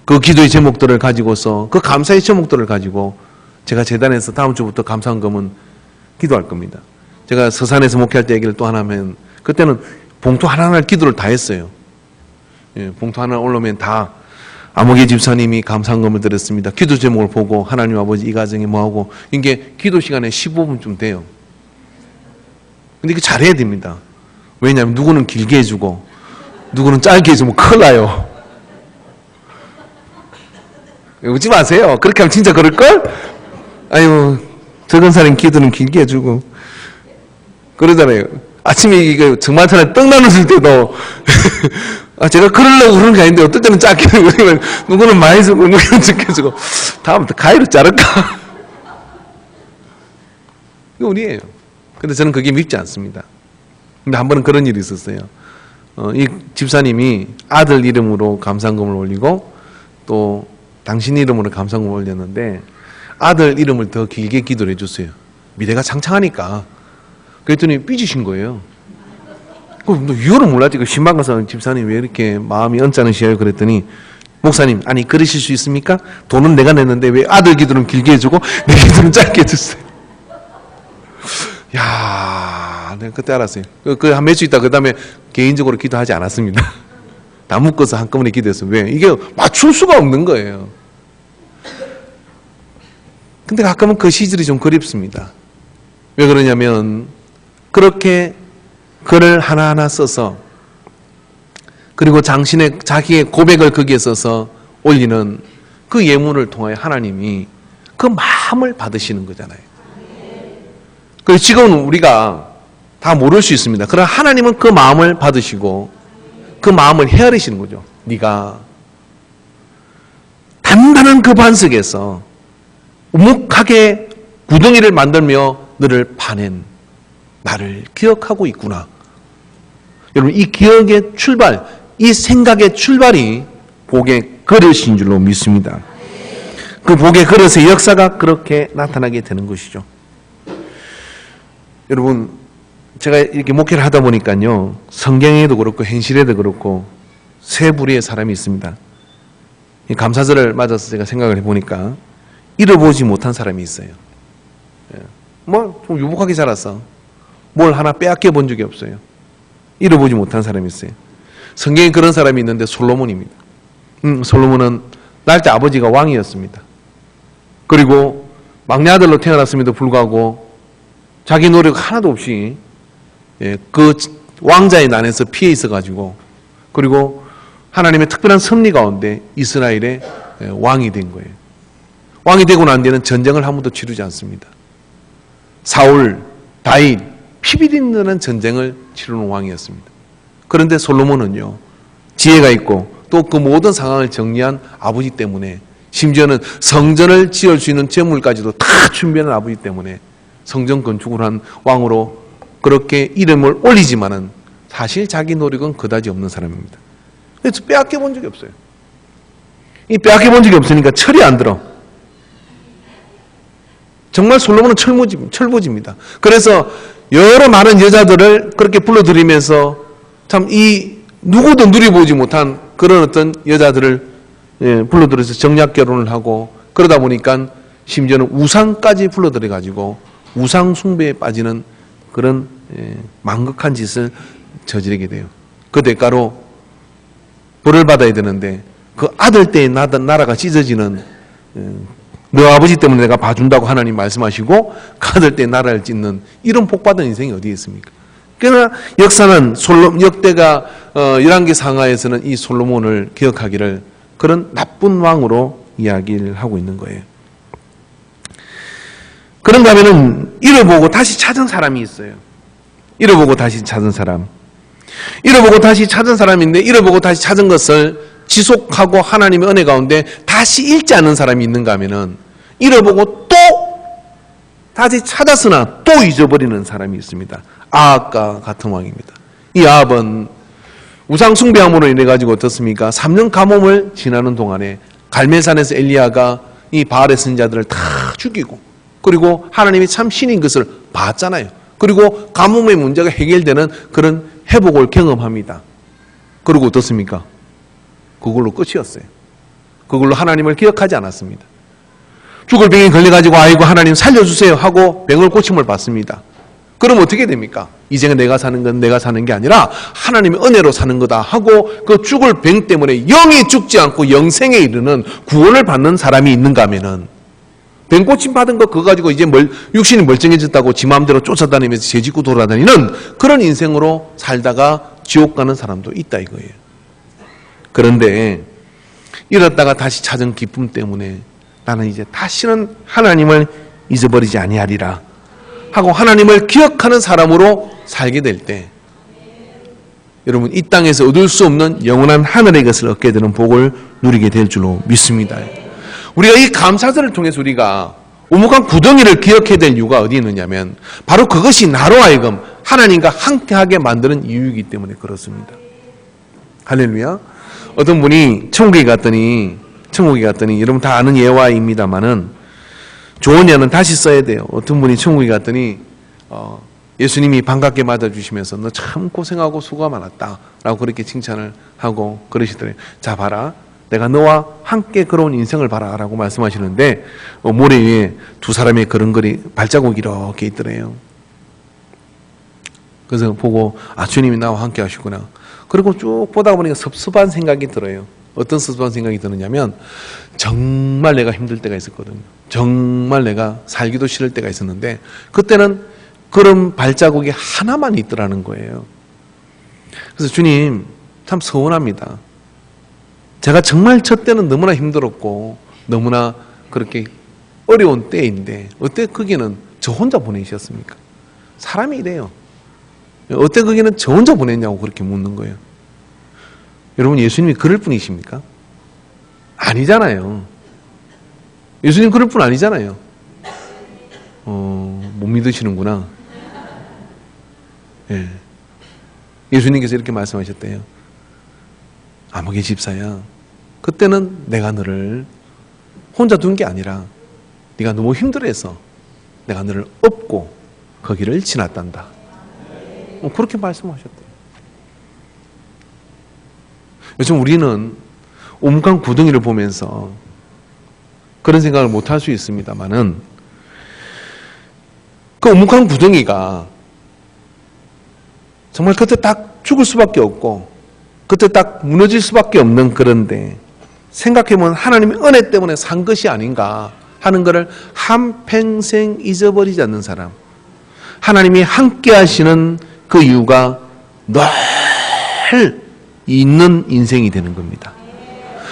그 기도의 제목들을 가지고서, 그 감사의 제목들을 가지고 제가 재단에서 다음 주부터 감사헌금은 기도할 겁니다. 제가 서산에서 목회할 때 얘기를 또 하나 하면, 그때는 봉투 하나하나 기도를 다 했어요. 봉투 하나 올라오면 다 아무개 집사님이 감사헌금을 드렸습니다. 기도 제목을 보고 하나님 아버지 이 가정에 뭐하고, 이게 기도 시간에 15분쯤 돼요. 근데 이게 잘해야 됩니다. 왜냐하면 누구는 길게 해주고 누구는 짧게 해주면 큰일 나요. 웃지 마세요. 그렇게 하면 진짜 그럴걸? 아유, 적은 사람 기도는 길게 해주고 그러잖아요. 아침에 이거 정말 사람 떡 나눠줄 때도 제가 그러려고 그러는 게 아닌데 어떨 때는 짧게 해주고 누구는 많이 주고 누구는 적게 주고 다음부터 가위로 자를까? 이거 운이에요. 근데 저는 그게 밉지 않습니다. 근데 한 번은 그런 일이 있었어요. 이 집사님이 아들 이름으로 감상금을 올리고 또 당신 이름으로 감상금을 올렸는데 아들 이름을 더 길게 기도를 해줬어요. 미래가 창창하니까. 그랬더니 삐지신 거예요. 그럼 너 이유를 몰랐지. 그 신방 가서 집사님 왜 이렇게 마음이 언짢으시어요? 그랬더니 목사님, 아니 그러실 수 있습니까? 돈은 내가 냈는데 왜 아들 기도는 길게 해주고 내 기도는 짧게 해줬어요? 야, 내가 그때 알았어요. 그 한 몇 주 있다 그 다음에 개인적으로 기도하지 않았습니다. 다 묶어서 한꺼번에 기도했어요. 왜? 이게 맞출 수가 없는 거예요. 근데 가끔은 그 시절이 좀 그립습니다. 왜 그러냐면 그렇게 글을 하나하나 써서 그리고 자기의 고백을 거기에 써서 올리는 그 예문을 통하여 하나님이 그 마음을 받으시는 거잖아요. 그래서 지금은 우리가 다 모를 수 있습니다. 그러나 하나님은 그 마음을 받으시고 그 마음을 헤아리시는 거죠. 네가 단단한 그 반석에서 우묵하게 구덩이를 만들며 너를 파낸 나를 기억하고 있구나. 여러분, 이 기억의 출발, 이 생각의 출발이 복의 그릇인 줄로 믿습니다. 그 복의 그릇의 역사가 그렇게 나타나게 되는 것이죠. 여러분, 제가 이렇게 목회를 하다 보니까요, 성경에도 그렇고 현실에도 그렇고 세 부류의 사람이 있습니다. 이 감사절을 맞아서 제가 생각을 해보니까 잃어보지 못한 사람이 있어요. 뭐 좀 유복하게 자랐어. 뭘 하나 빼앗겨 본 적이 없어요. 잃어보지 못한 사람이 있어요. 성경에 그런 사람이 있는데 솔로몬입니다. 솔로몬은 날짜 아버지가 왕이었습니다. 그리고 막내 아들로 태어났음에도 불구하고 자기 노력 하나도 없이 그 왕자의 난에서 피해 있어가지고 그리고 하나님의 특별한 섭리 가운데 이스라엘의 왕이 된 거예요. 왕이 되고 난 뒤에는 전쟁을 한 번도 치르지 않습니다. 사울, 다윗, 피비린내는 전쟁을 치르는 왕이었습니다. 그런데 솔로몬은요, 지혜가 있고 또 그 모든 상황을 정리한 아버지 때문에 심지어는 성전을 지을 수 있는 재물까지도 다 준비하는 아버지 때문에 성전 건축을 한 왕으로 그렇게 이름을 올리지만은 사실 자기 노력은 그다지 없는 사람입니다. 그래서 빼앗겨 본 적이 없어요. 이 빼앗겨 본 적이 없으니까 철이 안 들어. 정말 솔로몬은 철부지입니다. 그래서 여러 많은 여자들을 그렇게 불러들이면서 참 이 누구도 누려보지 못한 그런 어떤 여자들을 불러들여서 정략 결혼을 하고 그러다 보니까 심지어는 우상까지 불러들여 가지고 우상 숭배에 빠지는 그런 망극한 짓을 저지르게 돼요. 그 대가로 벌을 받아야 되는데 그 아들 때의 나라가 찢어지는 너 아버지 때문에 내가 봐준다고 하나님 말씀하시고 그 아들 때의 나라를 찢는 이런 복받은 인생이 어디에 있습니까? 그러나 역사는 역대가 열왕기 상하에서는 이 솔로몬을 기억하기를 그런 나쁜 왕으로 이야기를 하고 있는 거예요. 그런가 하면은 잃어보고 다시 찾은 사람이 있어요. 잃어보고 다시 찾은 사람. 잃어보고 다시 찾은 사람인데 잃어보고 다시 찾은 것을 지속하고 하나님의 은혜 가운데 다시 잃지 않는 사람이 있는가 하면은 잃어보고 또 다시 찾았으나 또 잊어버리는 사람이 있습니다. 아합과 같은 왕입니다. 이 아합은 우상 숭배함으로 인해 가지고 어떻습니까? 3년 가뭄을 지나는 동안에 갈멜산에서 엘리야가 이 바알의 선자들을 다 죽이고 그리고 하나님이 참 신인 것을 봤잖아요. 그리고 가뭄의 문제가 해결되는 그런 회복을 경험합니다. 그리고 어떻습니까? 그걸로 끝이었어요. 그걸로 하나님을 기억하지 않았습니다. 죽을 병에 걸려가지고 아이고 하나님 살려주세요 하고 병을 고침을 받습니다. 그럼 어떻게 됩니까? 이제는 내가 사는 건 내가 사는 게 아니라 하나님의 은혜로 사는 거다 하고 그 죽을 병 때문에 영이 죽지 않고 영생에 이르는 구원을 받는 사람이 있는가 하면은 병 고침 받은 거 그거 가지고 이제 육신이 멀쩡해졌다고 지 마음대로 쫓아다니면서 죄짓고 돌아다니는 그런 인생으로 살다가 지옥 가는 사람도 있다 이거예요. 그런데 잃었다가 다시 찾은 기쁨 때문에 나는 이제 다시는 하나님을 잊어버리지 아니하리라. 하고 하나님을 기억하는 사람으로 살게 될 때 여러분 이 땅에서 얻을 수 없는 영원한 하늘의 것을 얻게 되는 복을 누리게 될 줄로 믿습니다. 우리가 이 감사절을 통해서 우리가 우묵한 구덩이를 기억해야 될 이유가 어디 있느냐면 바로 그것이 나로 하여금 하나님과 함께하게 만드는 이유이기 때문에 그렇습니다. 할렐루야. 어떤 분이 천국에 갔더니 여러분 다 아는 예화입니다만은 좋은 예는 다시 써야 돼요. 어떤 분이 천국에 갔더니 예수님이 반갑게 맞아주시면서 너 참 고생하고 수고가 많았다 라고 그렇게 칭찬을 하고 그러시더래요. 자 봐라, 내가 너와 함께 걸어온 인생을 봐라 라고 말씀하시는데 모래 위에 두 사람의 걸음걸이 발자국이 이렇게 있더래요. 그래서 보고 주님이 나와 함께 하시구나. 그리고 쭉 보다 보니까 섭섭한 생각이 들어요. 어떤 섭섭한 생각이 드느냐면 정말 내가 힘들 때가 있었거든요. 정말 내가 살기도 싫을 때가 있었는데 그때는 그런 발자국이 하나만 있더라는 거예요. 그래서 주님 참 서운합니다. 제가 정말 저 때는 너무나 힘들었고 너무나 그렇게 어려운 때인데 어때 거기는 저 혼자 보내셨습니까? 사람이 이래요. 어때 거기는 저 혼자 보냈냐고 그렇게 묻는 거예요. 여러분 예수님이 그럴 분이십니까? 아니잖아요. 예수님 그럴 분 아니잖아요. 못 믿으시는구나. 예. 예수님께서 이렇게 말씀하셨대요. 아무개 집사야, 그때는 내가 너를 혼자 둔 게 아니라 네가 너무 힘들어해서 내가 너를 업고 거기를 지났단다. 그렇게 말씀하셨대요. 요즘 우리는 우묵한 구덩이를 보면서 그런 생각을 못 할 수 있습니다만은 그 우묵한 구덩이가 정말 그때 딱 죽을 수밖에 없고 그때 딱 무너질 수밖에 없는 그런데 생각해보면 하나님의 은혜 때문에 산 것이 아닌가 하는 것을 한평생 잊어버리지 않는 사람, 하나님이 함께 하시는 그 이유가 늘 있는 인생이 되는 겁니다.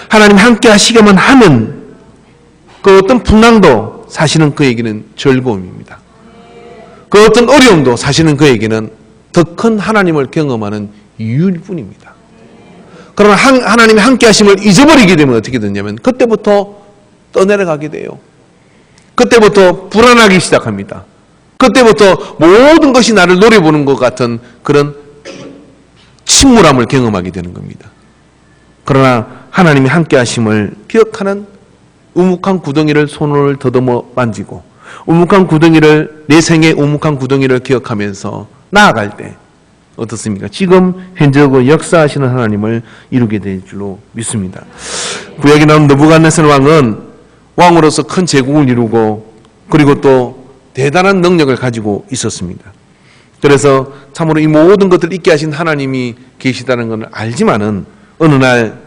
하나님 함께 하시기만 하면 그 어떤 풍랑도 사실은 그에게는 즐거움입니다. 그 어떤 어려움도 사실은 그에게는 더 큰 하나님을 경험하는 이유일 뿐입니다. 그러나 하나님이 함께 하심을 잊어버리게 되면 어떻게 되냐면 그때부터 떠내려가게 돼요. 그때부터 불안하기 시작합니다. 그때부터 모든 것이 나를 노려보는 것 같은 그런 침울함을 경험하게 되는 겁니다. 그러나 하나님이 함께 하심을 기억하는 우묵한 구덩이를 손을 더듬어 만지고 우묵한 구덩이를, 내 생의 우묵한 구덩이를 기억하면서 나아갈 때 어떻습니까? 지금 현재고 역사하시는 하나님을 이루게 될 줄로 믿습니다. 구약에 나온 느부갓네살 왕은 왕으로서 큰 제국을 이루고 그리고 또 대단한 능력을 가지고 있었습니다. 그래서 참으로 이 모든 것들을 있게 하신 하나님이 계시다는 것을 알지만은 어느 날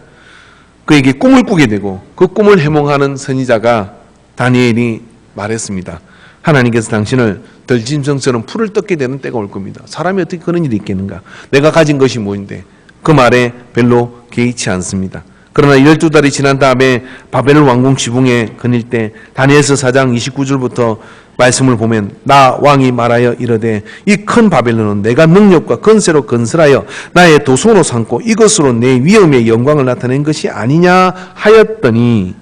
그에게 꿈을 꾸게 되고 그 꿈을 해몽하는 선지자가 다니엘이 말했습니다. 하나님께서 당신을 들짐승처럼 풀을 뜯게 되는 때가 올 겁니다. 사람이 어떻게 그런 일이 있겠는가? 내가 가진 것이 뭐인데? 그 말에 별로 개의치 않습니다. 그러나 12달이 지난 다음에 바벨론 왕궁 지붕에 거닐 때 다니엘서 4장 29절부터 말씀을 보면 나 왕이 말하여 이르되 이 큰 바벨론은 내가 능력과 건세로 건설하여 나의 도성으로 삼고 이것으로 내 위엄의 영광을 나타낸 것이 아니냐 하였더니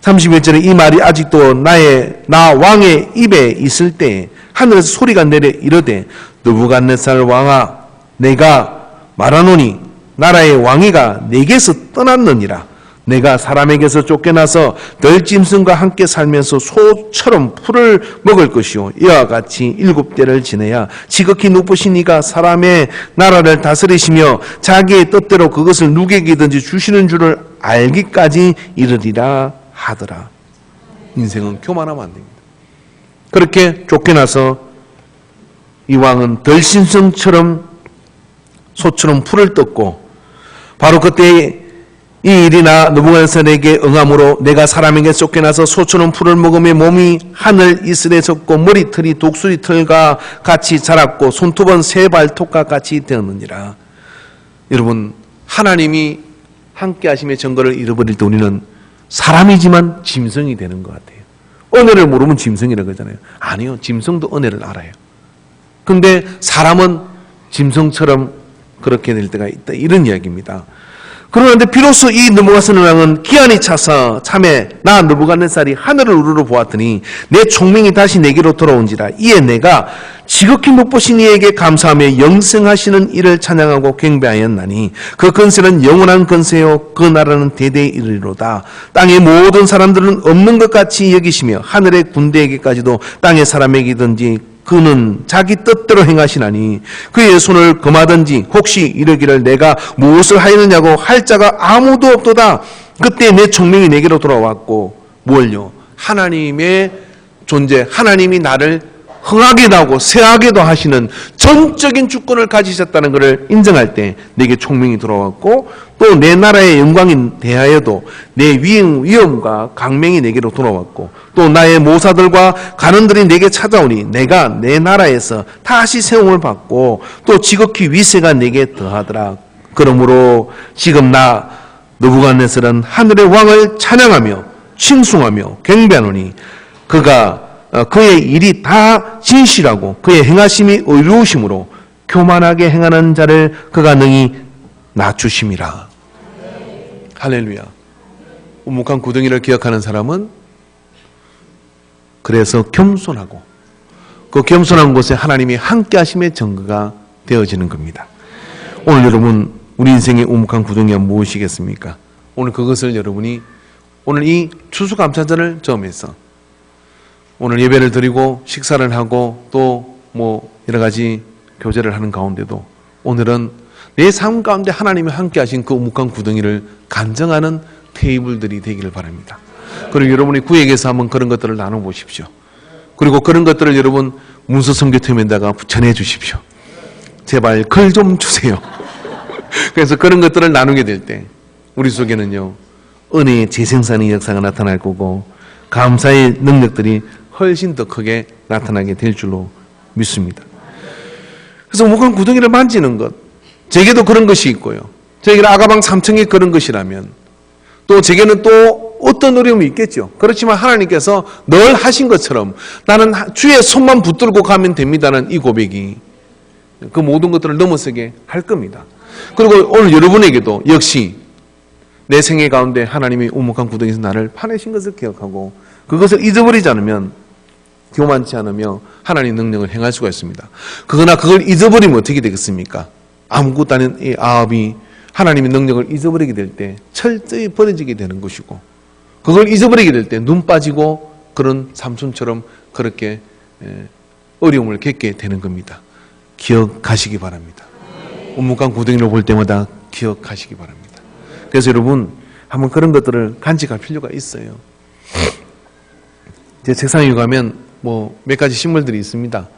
31절에 이 말이 아직도 나 왕의 입에 있을 때 하늘에서 소리가 내려 이르되 느부갓네살 왕아 내가 말하노니 나라의 왕위가 내게서 떠났느니라. 내가 사람에게서 쫓겨나서 들짐승과 함께 살면서 소처럼 풀을 먹을 것이요 이와 같이 7대를 지내야 지극히 높으신 이가 사람의 나라를 다스리시며 자기의 뜻대로 그것을 누구에게든지 주시는 줄을 알기까지 이르리라 하더라. 인생은 교만하면 안 됩니다. 그렇게 쫓겨나서 이 왕은 들짐승처럼 소처럼 풀을 뜯고 바로 그때 이 일이 느부갓네살에게 응함으로 내가 사람에게 쫓겨나서 소처럼 풀을 먹으며 몸이 하늘 이슬에 섰고 머리털이 독수리 털과 같이 자랐고 손톱은 새 발톱과 같이 되었느니라. 여러분 하나님이 함께 하심의 증거를 잃어버릴 때 우리는 사람이지만 짐승이 되는 것 같아요. 은혜를 모르면 짐승이라고 하잖아요. 아니요, 짐승도 은혜를 알아요. 근데 사람은 짐승처럼 그렇게 될 때가 있다. 이런 이야기입니다. 그런데 비로소 이 느부갓네살 왕은 기한이 차서 참에 나 느부갓네살이 하늘을 우러러 보았더니 내 총명이 다시 내게로 돌아온지라. 이에 내가 지극히 못 보신 이에게 감사하며 영생하시는 이를 찬양하고 경배하였나니 그 근세는 영원한 근세요 그 나라는 대대에 이르리로다. 땅의 모든 사람들은 없는 것 같이 여기시며 하늘의 군대에게까지도 땅의 사람에게든지 그는 자기 뜻대로 행하시나니 그의 손을 금하든지 혹시 이르기를 내가 무엇을 하였느냐고 할 자가 아무도 없도다. 그때 내 총명이 내게로 돌아왔고 뭘요? 하나님의 존재, 하나님이 나를 흥하게도 하고 쇠하게도 하시는 전적인 주권을 가지셨다는 것을 인정할 때 내게 총명이 돌아왔고 또 내 나라의 영광이 대하여도 내 위엄과 강명이 내게로 돌아왔고 또 나의 모사들과 간원들이 내게 찾아오니 내가 내 나라에서 다시 세움을 받고 또 지극히 위세가 내게 더하더라. 그러므로 지금 나 느부갓네살은 하늘의 왕을 찬양하며 칭송하며 경배하노니 그의 일이 다 진실하고 그의 행하심이 의로우심으로 교만하게 행하는 자를 그가 능히 낮추심이라. 할렐루야. 우묵한 구덩이를 기억하는 사람은 그래서 겸손하고 그 겸손한 곳에 하나님이 함께 하심의 증거가 되어지는 겁니다. 오늘 여러분 우리 인생의 우묵한 구덩이가 무엇이겠습니까? 오늘 그것을 여러분이 오늘 이 추수감사절을 점해서 오늘 예배를 드리고 식사를 하고 또 여러 가지 교제를 하는 가운데도 오늘은 내 삶 가운데 하나님이 함께 하신 그 우묵한 구덩이를 간증하는 테이블들이 되기를 바랍니다. 그리고 여러분이 구역에서 한번 그런 것들을 나눠보십시오. 그리고 그런 것들을 여러분 문서 선교팀에다가 전해 주십시오. 제발 글 좀 주세요. 그래서 그런 것들을 나누게 될 때 우리 속에는요 은혜의 재생산의 역사가 나타날 거고 감사의 능력들이 훨씬 더 크게 나타나게 될 줄로 믿습니다. 그래서 우묵한 구덩이를 만지는 것, 제게도 그런 것이 있고요. 저에게는 아가방 3층에 그런 것이라면 또 제게는 또 어떤 어려움이 있겠죠. 그렇지만 하나님께서 늘 하신 것처럼 나는 주의 손만 붙들고 가면 됩니다는 이 고백이 그 모든 것들을 넘어서게 할 겁니다. 그리고 오늘 여러분에게도 역시 내 생애 가운데 하나님이 우묵한 구덩이에서 나를 파내신 것을 기억하고 그것을 잊어버리지 않으면 교만치 않으며 하나님의 능력을 행할 수가 있습니다. 그러나 그걸 잊어버리면 어떻게 되겠습니까? 아무것도 아닌 이 아합이 하나님의 능력을 잊어버리게 될 때 철저히 버려지게 되는 것이고 그걸 잊어버리게 될 때 눈 빠지고 그런 삼손처럼 그렇게 어려움을 겪게 되는 겁니다. 기억하시기 바랍니다. 우묵한 구덩이를 볼 때마다 기억하시기 바랍니다. 그래서 여러분 한번 그런 것들을 간직할 필요가 있어요. 제 책상에 가면 몇 가지 식물들이 있습니다.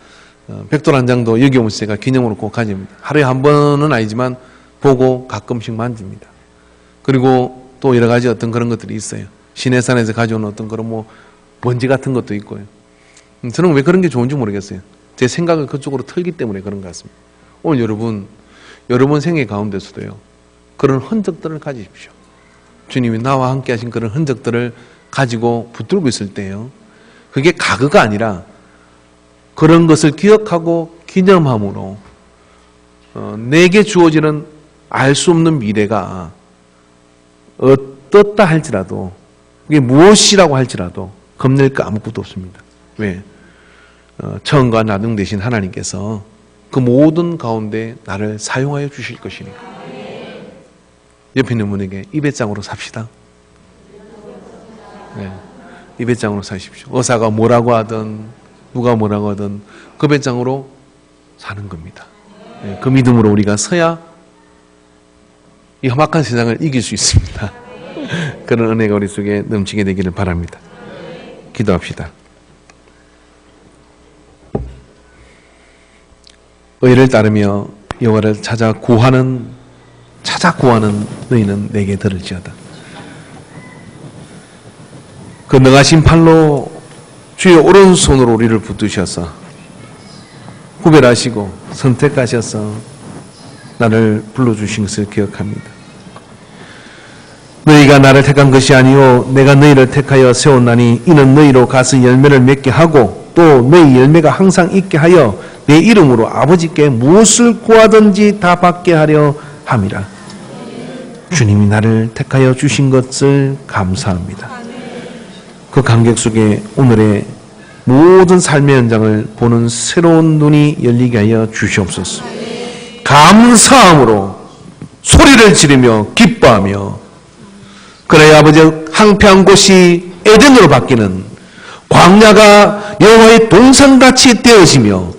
백돌 한 장도 여기 오면서 제가 기념으로 꼭 가집니다. 하루에 한 번은 아니지만 보고 가끔씩 만집니다. 그리고 또 여러 가지 어떤 그런 것들이 있어요. 시내산에서 가져온 어떤 그런 먼지 같은 것도 있고요. 저는 왜 그런 게 좋은지 모르겠어요. 제 생각을 그쪽으로 틀기 때문에 그런 것 같습니다. 오늘 여러분 생애 가운데서도요. 그런 흔적들을 가지십시오. 주님이 나와 함께 하신 그런 흔적들을 가지고 붙들고 있을 때요. 그게 가그가 아니라 그런 것을 기억하고 기념함으로 내게 주어지는 알 수 없는 미래가 어떻다 할지라도 그게 무엇이라고 할지라도 겁낼 거 아무것도 없습니다. 왜? 처음과 나중 되신 하나님께서 그 모든 가운데 나를 사용하여 주실 것이니까. 옆에 있는 분에게 이 배짱으로 삽시다. 네. 이 배짱으로 사십시오. 의사가 뭐라고 하든 누가 뭐라고 하든 그 배짱으로 사는 겁니다. 네. 그 믿음으로 우리가 서야 이 험악한 세상을 이길 수 있습니다. 그런 은혜가 우리 속에 넘치게 되기를 바랍니다. 기도합시다. 의를 따르며 여호와를 찾아 구하는 너희는 내게 들을지어다. 그 능하신 팔로 주의 오른손으로 우리를 붙드셔서 구별하시고 선택하셔서 나를 불러주신 것을 기억합니다. 너희가 나를 택한 것이 아니요 내가 너희를 택하여 세웠나니 이는 너희로 가서 열매를 맺게 하고 또 너희 열매가 항상 있게 하여 내 이름으로 아버지께 무엇을 구하든지 다 받게 하려 함이라. 주님이 나를 택하여 주신 것을 감사합니다. 그 감격 속에 오늘의 모든 삶의 현장을 보는 새로운 눈이 열리게 하여 주시옵소서. 감사함으로 소리를 지르며 기뻐하며, 그래야 아버지 황폐한 곳이 에덴으로 바뀌는, 광야가 여호와의 동산같이 되어지며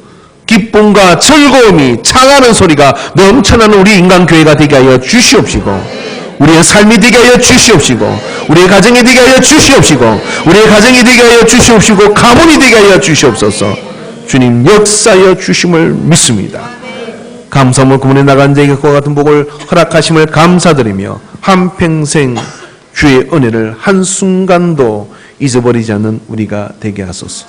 기쁨과 즐거움이 창하는 소리가 넘쳐나는 우리 인간교회가 되게 하여 주시옵시고, 우리의 삶이 되게 하여 주시옵시고, 우리의 가정이 되게 하여 주시옵시고, 우리의 가정이 되게 하여 주시옵시고, 가문이 되게 하여 주시옵소서. 주님 역사하여 주심을 믿습니다. 감사함을 구원에 나간 자에게 그와 같은 복을 허락하심을 감사드리며, 한평생 주의 은혜를 한순간도 잊어버리지 않는 우리가 되게 하소서.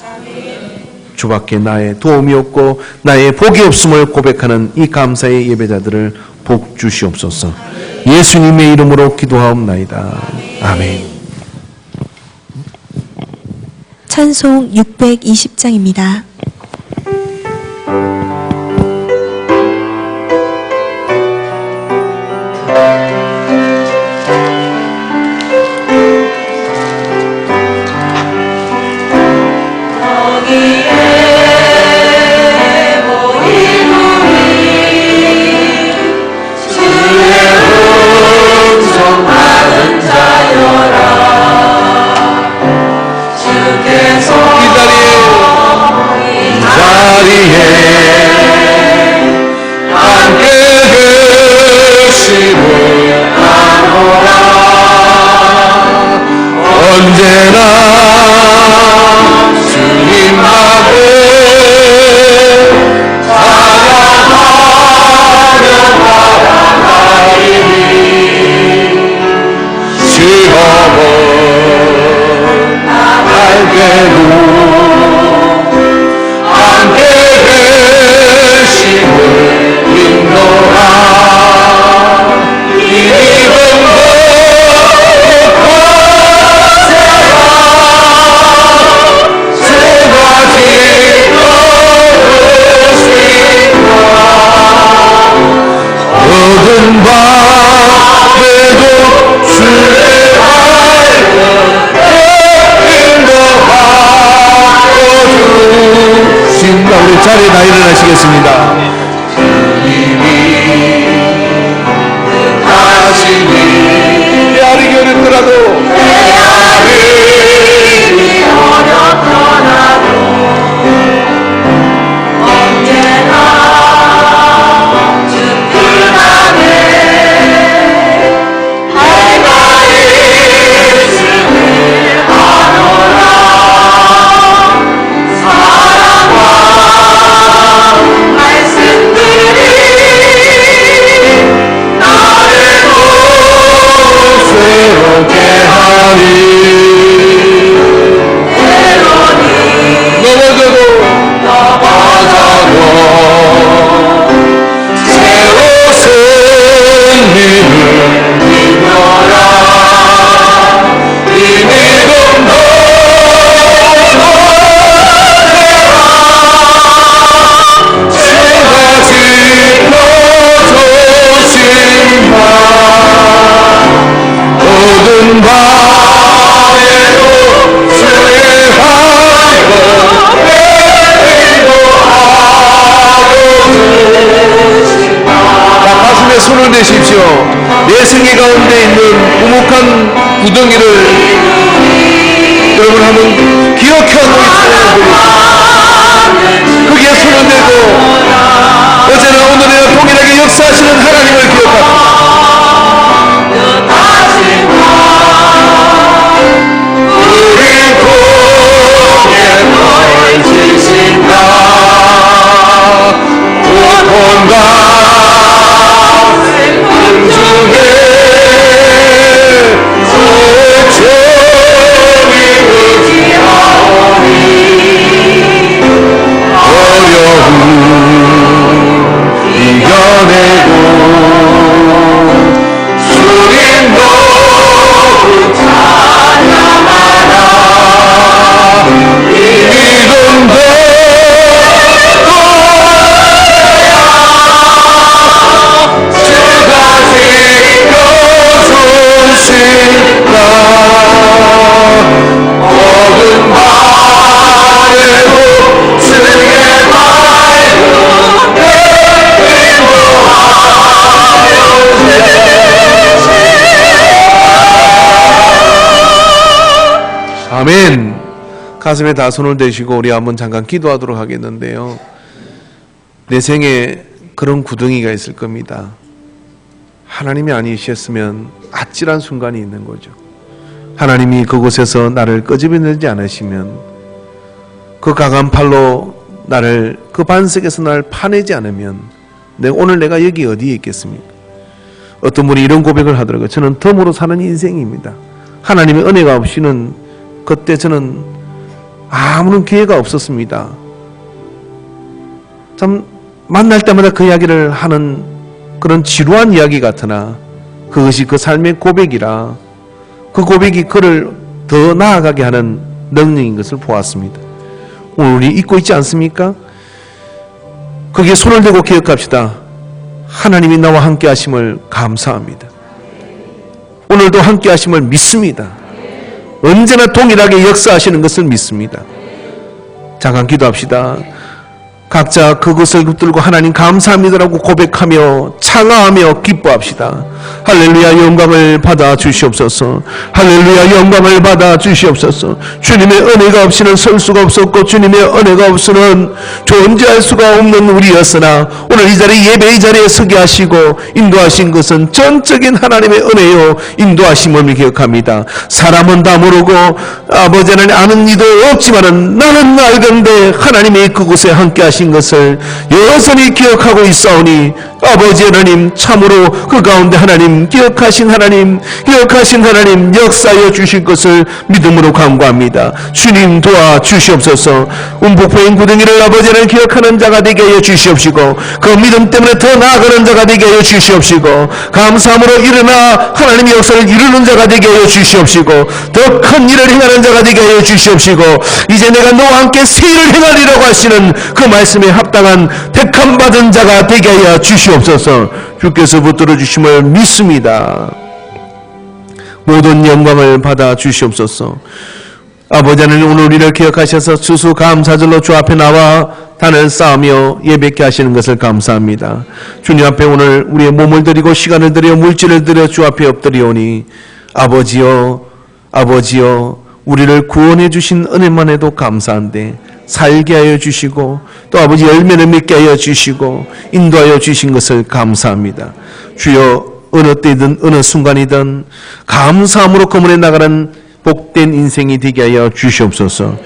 주밖에 나의 도움이 없고 나의 복이 없음을 고백하는 이 감사의 예배자들을 복 주시옵소서. 예수님의 이름으로 기도하옵나이다. 아멘. 찬송 620장입니다. 자리에 다 일어나시겠습니다. 내 아르기 어렵더라도 손을 대십시오. 내 생애 가운데 있는 우묵한 구덩이를 여러분 한번 기억하고 거기에 손을 대고 어제나 오늘이나 동일하게 역사하시는 하나님을 기억합니다. 우리 공에 멀지신다 고통과 이겨내고 아멘. 가슴에 다 손을 대시고 우리 한번 잠깐 기도하도록 하겠는데요. 내 생에 그런 구덩이가 있을 겁니다. 하나님이 아니셨으면 아찔한 순간이 있는 거죠. 하나님이 그곳에서 나를 끄집어내지 않으시면, 그 강한 팔로 나를, 그 반석에서 나를 파내지 않으면 오늘 내가 여기 어디에 있겠습니까? 어떤 분이 이런 고백을 하더라고요. 저는 덤으로 사는 인생입니다. 하나님의 은혜가 없이는 그때 저는 아무런 기회가 없었습니다. 참 만날 때마다 그 이야기를 하는 그런 지루한 이야기 같으나 그것이 그 삶의 고백이라, 그 고백이 그를 더 나아가게 하는 능력인 것을 보았습니다. 오늘 우리 잊고 있지 않습니까? 거기에 손을 대고 기억합시다. 하나님이 나와 함께 하심을 감사합니다. 오늘도 함께 하심을 믿습니다. 언제나 동일하게 역사하시는 것을 믿습니다. 잠깐 기도합시다. 각자 그것을 붙들고 하나님 감사합니다라고 고백하며 찬양하며 기뻐합시다. 할렐루야, 영광을 받아 주시옵소서. 할렐루야, 영광을 받아 주시옵소서. 주님의 은혜가 없이는 설 수가 없었고, 주님의 은혜가 없이는 존재할 수가 없는 우리였으나 오늘 이 자리, 예배 이 자리에 서게 하시고 인도하신 것은 전적인 하나님의 은혜요 인도하심을 기억합니다. 사람은 다 모르고 아버지는 아는 이도 없지만은 나는 알건대 하나님이 그곳에 함께 하신 것을 여전히 기억하고 있사오니, 아버지 하나님, 참으로 그 가운데 하나님, 기억하신 하나님 역사하여 주실 것을 믿음으로 간구합니다. 주님 도와주시옵소서. 운복포인 구덩이를 아버지 하나님 기억하는 자가 되게 하여 주시옵시고, 그 믿음 때문에 더 나아가는 자가 되게 하여 주시옵시고, 감사함으로 일어나 하나님의 역사를 이루는 자가 되게 하여 주시옵시고, 더 큰 일을 행하는 자가 되게 하여 주시옵시고, 이제 내가 너와 함께 새 일을 행하리라고 하시는 그 말씀에 합당한 택함 받은 자가 되게 하여 주시옵소서. 주께서 붙들어 주심을 믿습니다. 모든 영광을 받아 주시옵소서. 아버지 하나님, 오늘 우리를 기억하셔서 추수감사절로 주 앞에 나와 단을 쌓으며 예배케 하시는 것을 감사합니다. 주님 앞에 오늘 우리의 몸을 드리고 시간을 드려 물질을 드려 주 앞에 엎드리오니, 아버지여 우리를 구원해 주신 은혜만 해도 감사한데 살게 하여 주시고, 또 아버지 열매를 맺게 하여 주시고 인도하여 주신 것을 감사합니다. 주여, 어느 때든 어느 순간이든 감사함으로 거문해 나가는 복된 인생이 되게 하여 주시옵소서.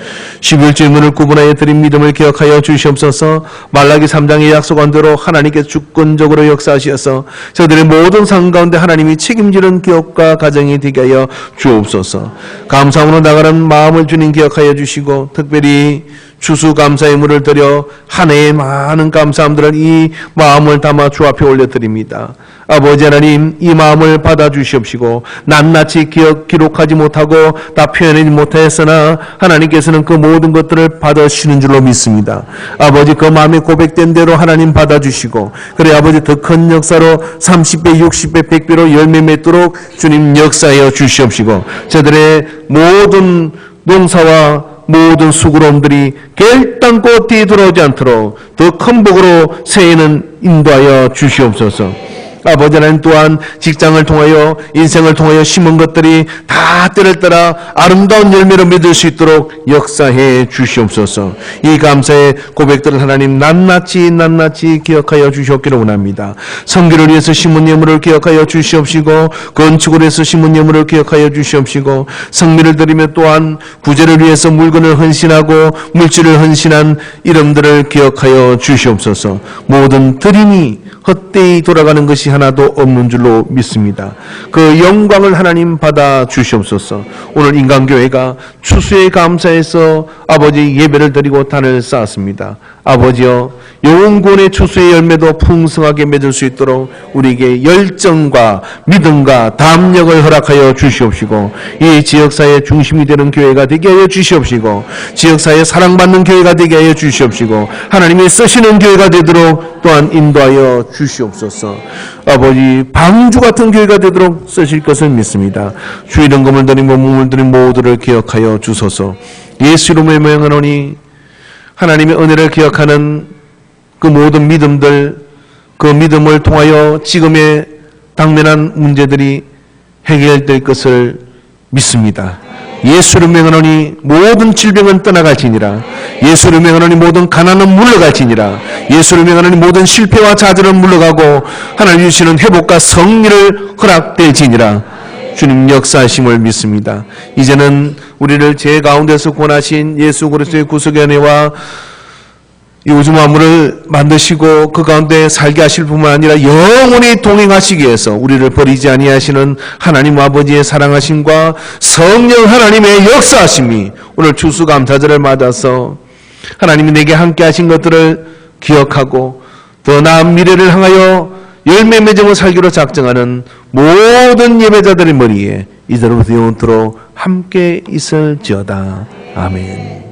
11질문을 구분하여 드린 믿음을 기억하여 주시옵소서. 말라기 3장의 약속한 대로 하나님께서 주권적으로 역사하셔서 저들의 모든 상황 가운데 하나님이 책임지는 기업과 가정이 되게 하여 주옵소서. 감사함으로 나가는 마음을 주님 기억하여 주시고, 특별히 추수감사의 물을 드려 한 해의 많은 감사함들을 이 마음을 담아 주 앞에 올려드립니다. 아버지 하나님, 이 마음을 받아주시옵시고, 낱낱이 기록하지 못하고 다 표현하지 못하였으나 하나님께서는 그 모든 것들을 받아주시는 줄로 믿습니다. 아버지, 그 마음에 고백된 대로 하나님 받아주시고, 그래 아버지, 더 큰 역사로 30배, 60배, 100배로 열매 맺도록 주님 역사하여 주시옵시고, 저들의 모든 농사와 모든 수고로움들이 결단코 뒤돌아오지 않도록 더 큰 복으로 새해는 인도하여 주시옵소서. 아버지 하나님, 또한 직장을 통하여 인생을 통하여 심은 것들이 다 때를 따라 아름다운 열매를 맺을 수 있도록 역사해 주시옵소서. 이 감사의 고백들을 하나님 낱낱이 기억하여 주시옵기를 원합니다. 선교를 위해서 심은 예물을 기억하여 주시옵시고, 건축을 위해서 심은 예물을 기억하여 주시옵시고, 성미를 드리며 또한 구제를 위해서 물건을 헌신하고 물질을 헌신한 이름들을 기억하여 주시옵소서. 모든 드림이 헛되이 돌아가는 것이 하나도 없는 줄로 믿습니다. 그 영광을 하나님 받아 주시옵소서. 오늘 인간교회가 추수에 감사해서 아버지 예배를 드리고 단을 쌓았습니다. 아버지여, 영혼구원의 추수의 열매도 풍성하게 맺을 수 있도록 우리에게 열정과 믿음과 담력을 허락하여 주시옵시고, 이 지역사회의 중심이 되는 교회가 되게 하여 주시옵시고, 지역사회에 사랑받는 교회가 되게 하여 주시옵시고, 하나님이 쓰시는 교회가 되도록 또한 인도하여 주시옵소서. 아버지, 방주 같은 교회가 되도록 쓰실 것을 믿습니다. 주 이름을 드리고 몸을 드린 모두를 기억하여 주소서. 예수 이름의 명하노니, 하나님의 은혜를 기억하는 그 모든 믿음들, 그 믿음을 통하여 지금의 당면한 문제들이 해결될 것을 믿습니다. 예수를 명하노니 모든 질병은 떠나갈지니라. 예수를 명하노니 모든 가난은 물러갈지니라. 예수를 명하노니 모든 실패와 좌절은 물러가고 하나님 주시는 회복과 승리를 허락될지니라. 주님 역사하심을 믿습니다. 이제는 우리를 죄 가운데서 구원하신 예수 그리스도의 구속의 은혜와 이 우주 만물을 만드시고 그 가운데 살게 하실 뿐만 아니라 영원히 동행하시기 위해서 우리를 버리지 아니하시는 하나님 아버지의 사랑하심과 성령 하나님의 역사하심이 오늘 추수감사절을 맞아서 하나님이 내게 함께 하신 것들을 기억하고 더 나은 미래를 향하여 열매 맺음을 살기로 작정하는 모든 예배자들의 머리에 이제로부터 영원토록 함께 있을지어다. 아멘.